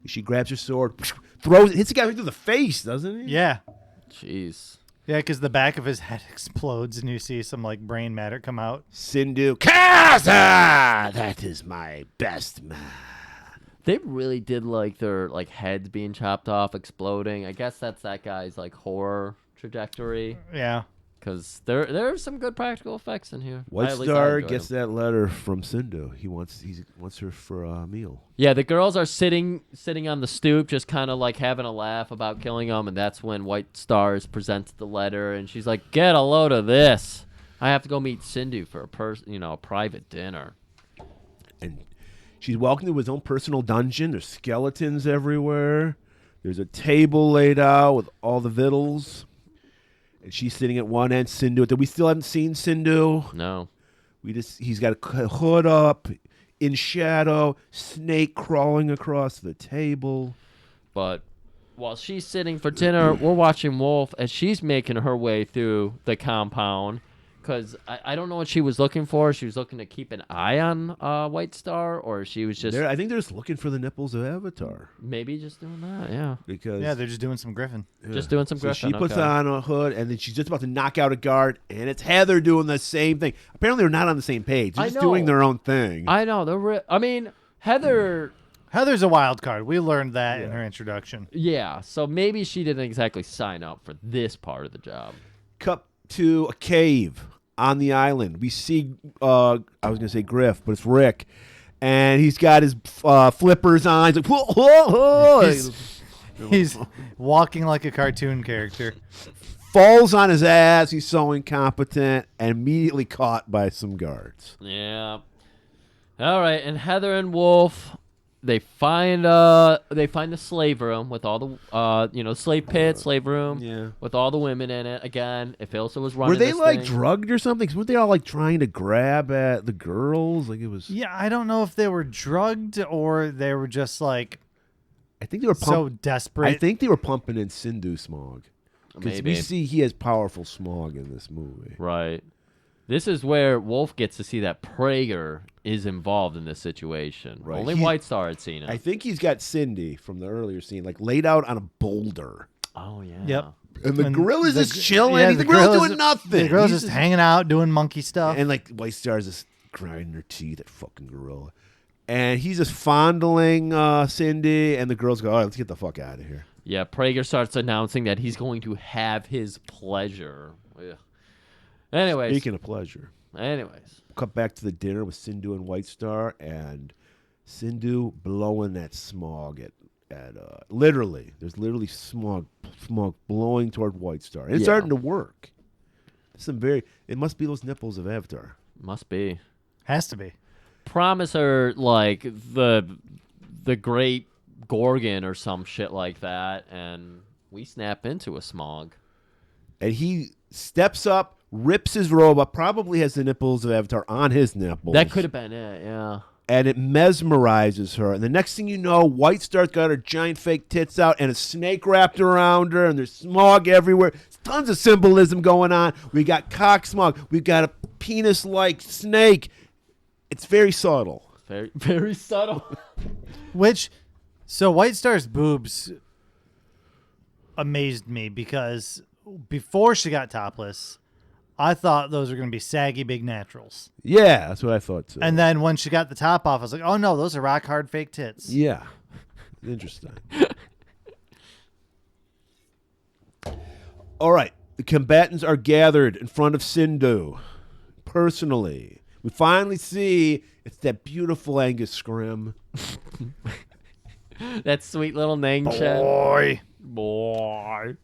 She grabs her sword, throws it, hits the guy right through the face, doesn't he? Yeah. Jeez. Yeah, because the back of his head explodes and you see some like brain matter come out. Sindhu, Kaza! That is my best man. They really did like their like heads being chopped off, exploding. I guess that's that guy's like horror trajectory. Yeah. Because there are some good practical effects in here. White At least I Star enjoyed gets them. that letter from Sindhu. He wants her for a meal. Yeah, the girls are sitting on the stoop, just kind of like having a laugh about killing him, and that's when White Stars presents the letter, and she's like, "Get a load of this! I have to go meet Sindhu for a private dinner." And she's welcome to his own personal dungeon. There's skeletons everywhere. There's a table laid out with all the victuals. And she's sitting at one end, Sindhu at the. We still haven't seen Sindhu. No. He's got a hood up, in shadow, snake crawling across the table. But while she's sitting for dinner, we're watching Wolf as she's making her way through the compound. Because I don't know what she was looking for. She was looking to keep an eye on White Star, or she was just I think they're just looking for the nipples of Avatar. maybe just doing that. Yeah, Because Yeah, they're just doing some Griffin. just doing some so Griffin. she puts okay. on a hood, and then she's just about to knock out a guard, and it's Heather doing the same thing. Apparently, they're not on the same page. They're I just know. doing their own thing. I know. I mean, Heather. Heather's a wild card. We learned that in her introduction. Yeah, so maybe she didn't exactly sign up for this part of the job. Cut to a cave on the island. We see, I was going to say Griff, but it's Rick. And he's got his flippers on. He's like, whoa, whoa, whoa. He's walking like a cartoon character. Falls on his ass. He's so incompetent and immediately caught by some guards. Yeah. All right, and Heather and Wolf, they find the slave room with all the slave pit, slave room, Yeah. with all the women in it. Again, if Ilsa was running, Were they this like thing, drugged or something? 'Cause weren't they all like trying to grab at the girls? Like it was. Yeah, I don't know if they were drugged or they were just like I think they were so desperate. I think they were pumping in Sindhu smog. Because we Maybe. see he has powerful smog in this movie. Right. This is where Wolf gets to see that Prager is involved in this situation. Right. Only He- White Star had seen it. I think he's got Cindy from the earlier scene, like laid out on a boulder. Oh yeah. Yep. And the And gorilla's the- just chilling. yeah, the the gorilla's gorilla's- doing nothing. The girl's He's just hanging out doing monkey stuff. And like White Star's just grinding her teeth at fucking gorilla. And he's just fondling Cindy, and the girls go, all right, let's get the fuck out of here. Yeah, Prager starts announcing that he's going to have his pleasure. Ugh. Anyways. Speaking of pleasure, cut back to the dinner with Sindhu and White Star, and Sindhu blowing that smog at literally. There's literally smog blowing toward White Star. And it's Yeah. starting to work. It must be those nipples of Avatar. Must be. Has to be. Promise her like the great Gorgon or some shit like that, and we snap into a smog. And he steps up, rips his robe up, probably has the nipples of Avatar on his nipples. That could have been it, yeah. And it mesmerizes her. And the next thing you know, White Star's got her giant fake tits out and a snake wrapped around her, and there's smog everywhere. There's tons of symbolism going on. We got cock smog. We've got a penis-like snake. It's very subtle. Very, very subtle. So White Star's boobs amazed me because before she got topless, I thought those were going to be saggy big naturals. Yeah, that's what I thought too. And then when she got the top off, I was like, oh no, those are rock hard fake tits. Yeah. Interesting. All right. The combatants are gathered in front of Sindhu. Personally. We finally see it's that beautiful Angus scrim. That sweet little Nang Shed. Boy.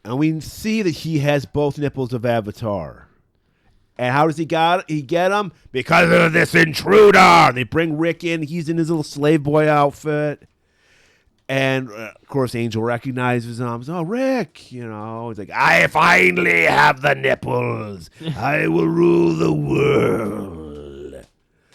And we see that he has both nipples of Avatar. And how does he get them? Because of this intruder. They bring Rick in. He's in his little slave boy outfit. And, of course, Angel recognizes him. He's, oh, Rick. He's like, I finally have the nipples. I will rule the world.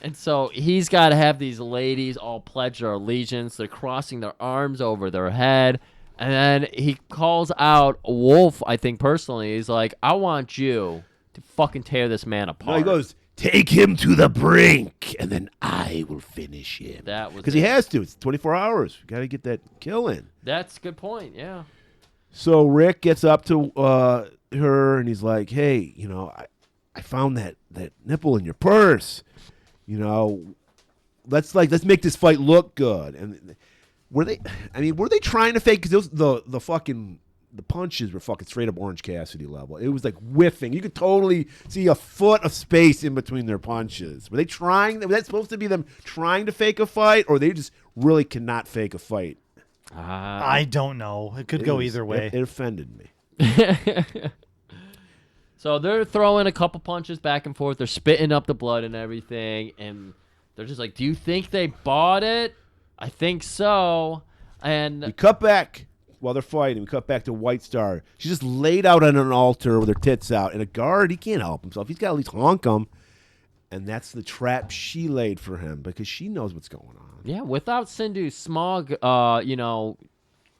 And so he's got to have these ladies all pledge their allegiance. They're crossing their arms over their head. And then he calls out Wolf, I think personally. He's like, I want you to fucking tear this man apart. No, he goes, take him to the brink, and then I will finish him. That was because he has to. It's 24 hours. We got to get that kill in. That's a good point, yeah. So Rick gets up to her, and he's like, hey, I found that nipple in your purse. Let's make this fight look good. And were they trying to fake? Because the punches were fucking straight up Orange Cassidy level. It was like whiffing. You could totally see a foot of space in between their punches. Were they trying? Was that supposed to be them trying to fake a fight, or they just really cannot fake a fight? I don't know. It could go either way. It offended me. So they're throwing a couple punches back and forth. They're spitting up the blood and everything, and they're just like, "Do you think they bought it?" I think so. And we cut back while they're fighting. We cut back to White Star. She's just laid out on an altar with her tits out, and a guard, he can't help himself. He's got to at least honk him. And that's the trap she laid for him because she knows what's going on. Yeah, without Sindhu's smog,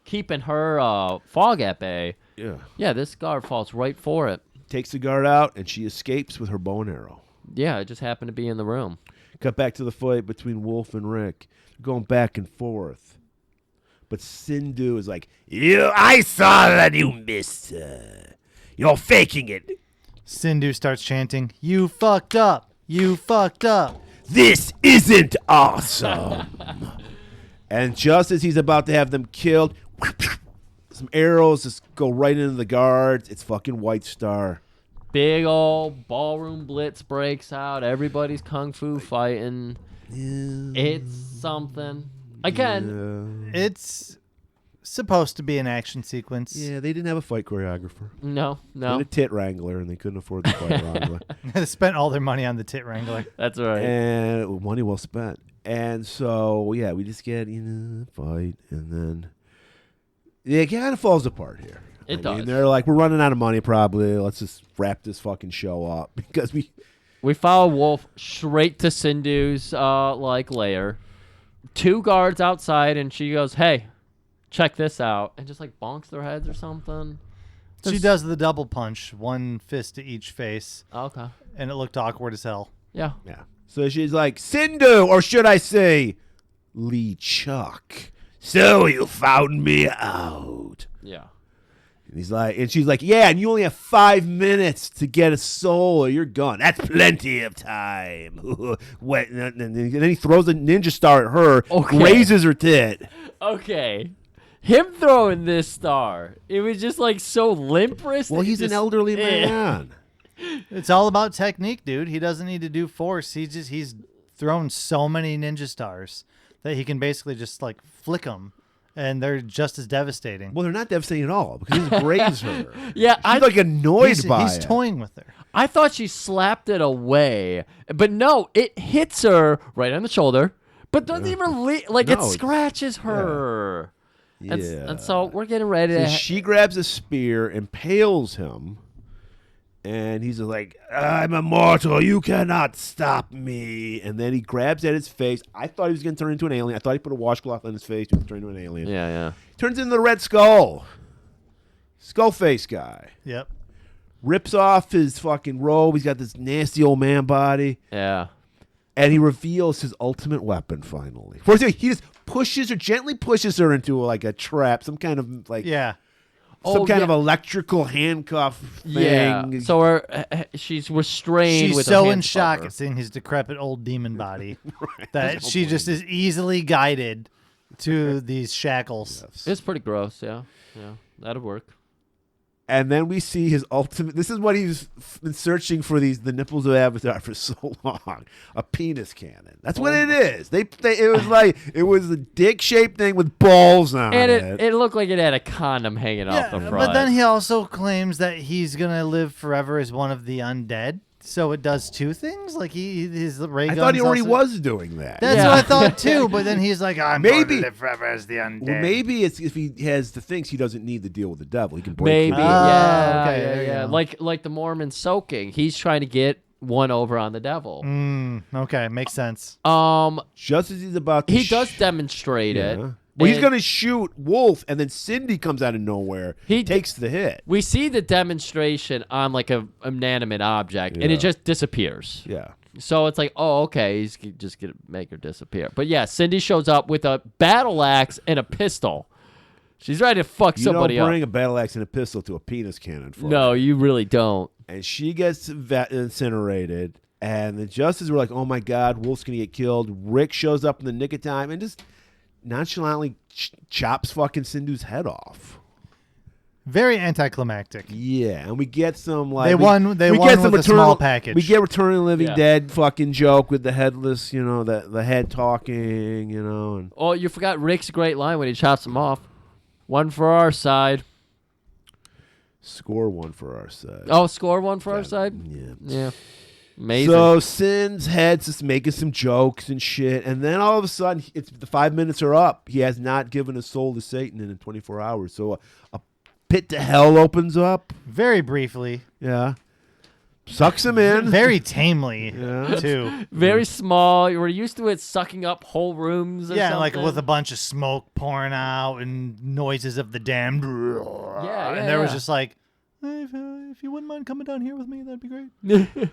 keeping her fog at bay. Yeah, this guard falls right for it. Takes the guard out, and she escapes with her bow and arrow. Yeah, it just happened to be in the room. Cut back to the fight between Wolf and Rick. Going back and forth. But Sindhu is like, I saw that you missed. You're faking it. Sindhu starts chanting, "You fucked up. You fucked up. This isn't awesome." And just as he's about to have them killed, some arrows just go right into the guards. It's fucking White Star. Big old ballroom blitz breaks out. Everybody's kung fu fighting. Yeah. It's something. Again, it's supposed to be an action sequence. Yeah, they didn't have a fight choreographer. No. They had a tit wrangler, and they couldn't afford the fight wrangler. They spent all their money on the tit wrangler. That's right. And money well spent. And so, yeah, we just get fight, and then it kind of falls apart here. It does. They're like, we're running out of money probably. Let's just wrap this fucking show up because we follow Wolf straight to Sindhu's lair. 2 guards outside, and she goes, "Hey, check this out," and just like bonks their heads or something. She does the double punch, one fist to each face. Okay. And it looked awkward as hell. Yeah. So she's like, Sindhu, or should I say, Lee Chuck. So you found me out. Yeah. And she's like, yeah, and you only have 5 minutes to get a soul or you're gone. That's plenty of time. And then he throws a ninja star at her, grazes her tit. Okay. Him throwing this star, it was just like so limp wristed. Well, he's an elderly man. It's all about technique, dude. He doesn't need to do force. He's thrown so many ninja stars that he can basically just like flick them. And they're just as devastating. Well, they're not devastating at all because he grazed her. Yeah, she's like annoyed by it. He's toying with her. I thought she slapped it away, but no, it hits her right on the shoulder, but doesn't even it scratches her. Yeah. And so we're getting ready to. She grabs a spear, impales him, and he's like, "I'm immortal. You cannot stop me." And then he grabs at his face. I thought he was going to turn into an alien. I thought he put a washcloth on his face to turn into an alien. Yeah. Turns into the Red Skull. Skull face guy. Yep. Rips off his fucking robe. He's got this nasty old man body. Yeah. And he reveals his ultimate weapon finally. First, he just gently pushes her into like a trap, some kind of like. Yeah. Some kind of electrical handcuff thing. Yeah. So she's restrained. She's with so a in shock cover. at seeing his decrepit old demon body Right. that she just is easily guided to these shackles. Yes. It's pretty gross. Yeah. That'd work. And then we see his ultimate. This is what he's been searching for the nipples of Avatar for so long. A penis cannon. That's what it is. It was a dick shaped thing with balls on it. And it looked like it had a condom hanging off the front. But then he also claims that he's gonna live forever as one of the undead. So it does 2 things. Like his ray guns. I thought he already also... was doing that. That's what I thought too. But then he's like, I'm going to live forever as the undead. Well, maybe it's if he has the things, he doesn't need to deal with the devil. He can break. Maybe. Free. Yeah. Like the Mormon soaking. He's trying to get one over on the devil. Okay, makes sense. Just as he's about to he does demonstrate it. Well, he's And going to shoot Wolf, and then Cindy comes out of nowhere. He takes the hit. we see the demonstration on like a inanimate object, and Yeah. it just disappears. Yeah. So it's like, oh, okay, he's just gonna make her disappear. But yeah, Cindy shows up with a battle axe and a pistol. She's ready to fuck You somebody don't bring up. a battle axe and a pistol to a penis cannon. Folks. No, you really don't. And she gets incinerated. And the justices were like, oh, my God, Wolf's going to get killed. Rick shows up in the nick of time and just nonchalantly chops fucking Sindhu's head off. Very anticlimactic. Yeah, and we get some like They won with a small package. We get Return of the Living Yeah. Dead fucking joke with the headless, the head talking, and Oh, you forgot Rick's great line when he chops him off. One for our side. score one for our side. Oh, score one for our side? Yeah. Yeah. Amazing. So Sin's head's just making some jokes and shit, and then all of a sudden, the 5 minutes are up. He has not given a soul to Satan in 24 hours. So a pit to hell opens up. Very briefly. Yeah. Sucks him in. Very tamely, Yeah. too. Very small. We're used to it sucking up whole rooms or Yeah, something. like with a bunch of smoke pouring out and noises of the damned. Yeah, and yeah, there was yeah. just like, hey, if you wouldn't mind coming down here with me, that'd be great.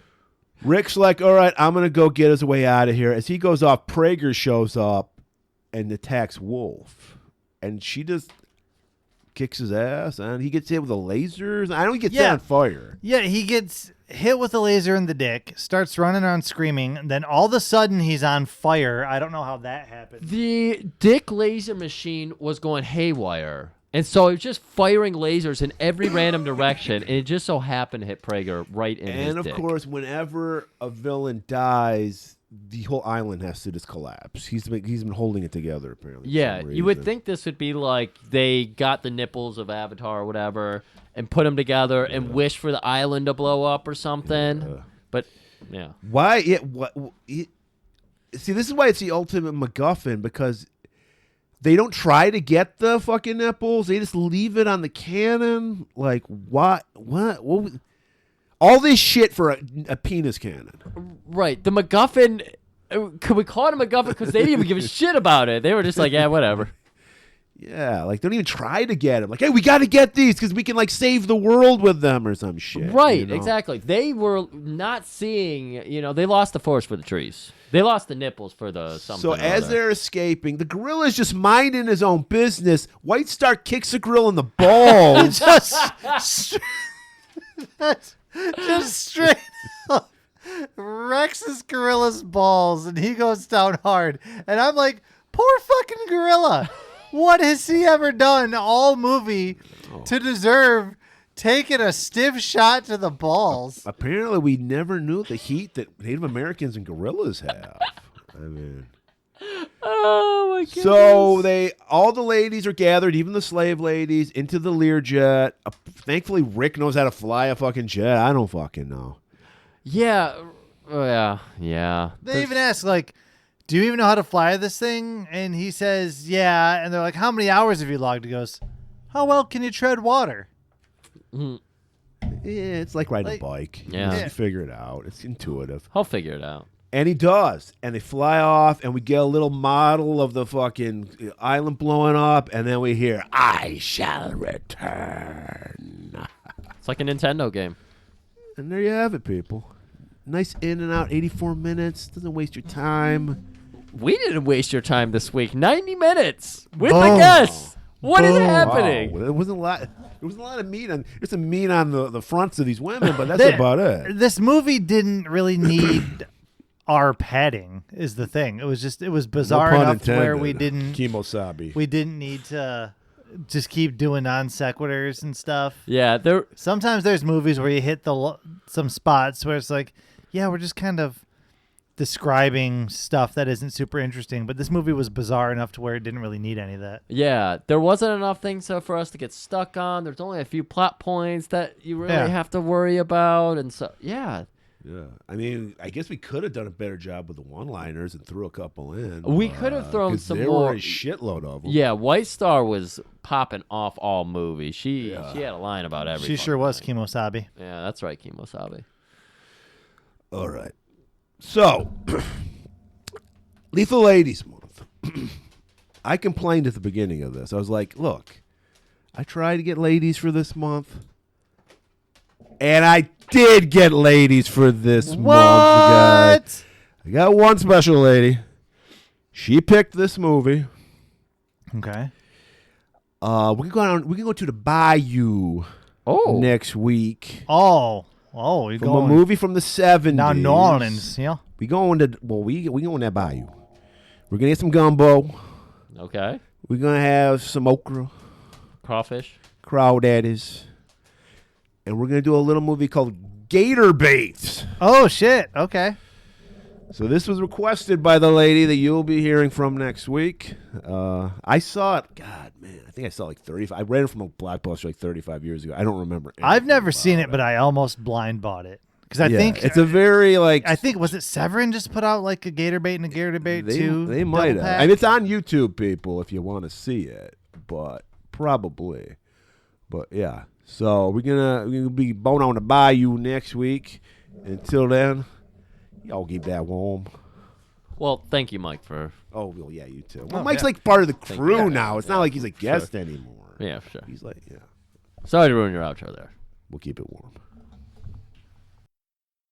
Rick's like, all right, I'm going to go get his way out of here. As he goes off, Prager shows up and attacks Wolf. And she just kicks his ass, and he gets hit with a laser. I don't get set on fire. Yeah, he gets hit with a laser in the dick, starts running around screaming, and then all of a sudden he's on fire. I don't know how that happened. The dick laser machine was going haywire. And so it was just firing lasers in every random direction, and it just so happened to hit Prager right in his And, of dick. course, whenever a villain dies, the whole island has to just collapse. He's been holding it together, apparently. for Yeah, some you would reason. think this would be like they got the nipples of Avatar or whatever and put them together and wish for the island to blow up or something. Yeah. But, yeah. Why? See, this is why it's the ultimate MacGuffin, because they don't try to get the fucking nipples. They just leave it on the cannon. Like, what? All this shit for a penis cannon. Right. The MacGuffin, could we call it a MacGuffin? Because they didn't even give a shit about it. They were just like, yeah, whatever. Yeah, like, don't even try to get them. Like, hey, we got to get these because we can, like, save the world with them or some shit. Right, exactly. They were not seeing, they lost the forest for the trees. They lost the nipples for the something. So or as other. they're escaping, the gorilla's just minding his own business. White Star kicks the gorilla in the balls. just straight up wrecks this gorilla's balls, and he goes down hard. And I'm like, poor fucking gorilla. What has he ever done all movie to deserve taking a stiff shot to the balls? Apparently, we never knew the heat that Native Americans and gorillas have. I mean, Oh, my goodness. so all the ladies are gathered, even the slave ladies, into the Learjet. Thankfully, Rick knows how to fly a fucking jet. I don't fucking know. Yeah. Yeah. They even ask, like, do you even know how to fly this thing? And he says, yeah. And they're like, how many hours have you logged? He goes, how well can you tread water? Yeah, it's like riding Like- a bike. Yeah. You figure it out. It's intuitive. I'll figure it out. And he does. And they fly off, and we get a little model of the fucking island blowing up, and then we hear, I shall return. It's like a Nintendo game. And there you have it, people. Nice in and out, 84 minutes. Doesn't waste your time. We didn't waste your time this week. 90 minutes with the Boom. guests. What is Boom. happening? Wow, there wasn't a lot. There wasn't a lot of meat on. There's some meat on the fronts of these women, but that's about it. This movie didn't really need our padding, is the thing. It was bizarre No pun enough to where intended. Kimosabi. we didn't need to just keep doing non sequiturs and stuff. Yeah, there. Sometimes there's movies where you hit some spots where it's like, yeah, we're just kind of describing stuff that isn't super interesting, but this movie was bizarre enough to where it didn't really need any of that. Yeah, there wasn't enough things for us to get stuck on. There's only a few plot points that you really Yeah. have to worry about, and so yeah, Yeah, I mean, I guess we could have done a better job with the one-liners and threw a couple in. We could have thrown 'cause some there more. were a shitload of them. Yeah, White Star was popping off all movie. She had a line about everything. She sure was Kimosabi. Yeah, that's right, Kimosabi. All right. So, Lethal Ladies Month. I complained at the beginning of this. I was like, look, I tried to get ladies for this month. And I did get ladies for this month, guys. I got one special lady. She picked this movie. Okay. We can go to the Bayou next week. Oh, you From going a movie from the 70s. now New Orleans, yeah. We going to we going to that Bayou. We're gonna get some gumbo. Okay. We're gonna have some okra, Crawfish. crawdaddies, and we're gonna do a little movie called Gator Baits. Oh shit. Okay. So this was requested by the lady that you'll be hearing from next week. I saw it. God, man, I think I saw it like 35. I read it from a blockbuster like 35 years ago. I don't remember. I've never anything seen about it, but I almost blind bought it because I think it's a very like. I think was it Severin just put out like a Gator Bait and a Gator Bait too. They might have. I mean, it's on YouTube, people, if you want to see it, but probably. But yeah, so we're gonna be bone on the Bayou next week. Until then. Y'all keep that warm. Well, thank you, Mike, for... Oh, well, yeah, you too. Well, Mike's like part of the crew now. It's not like he's a guest anymore. Yeah, sure. He's like, yeah. Sorry to ruin your outro there. We'll keep it warm.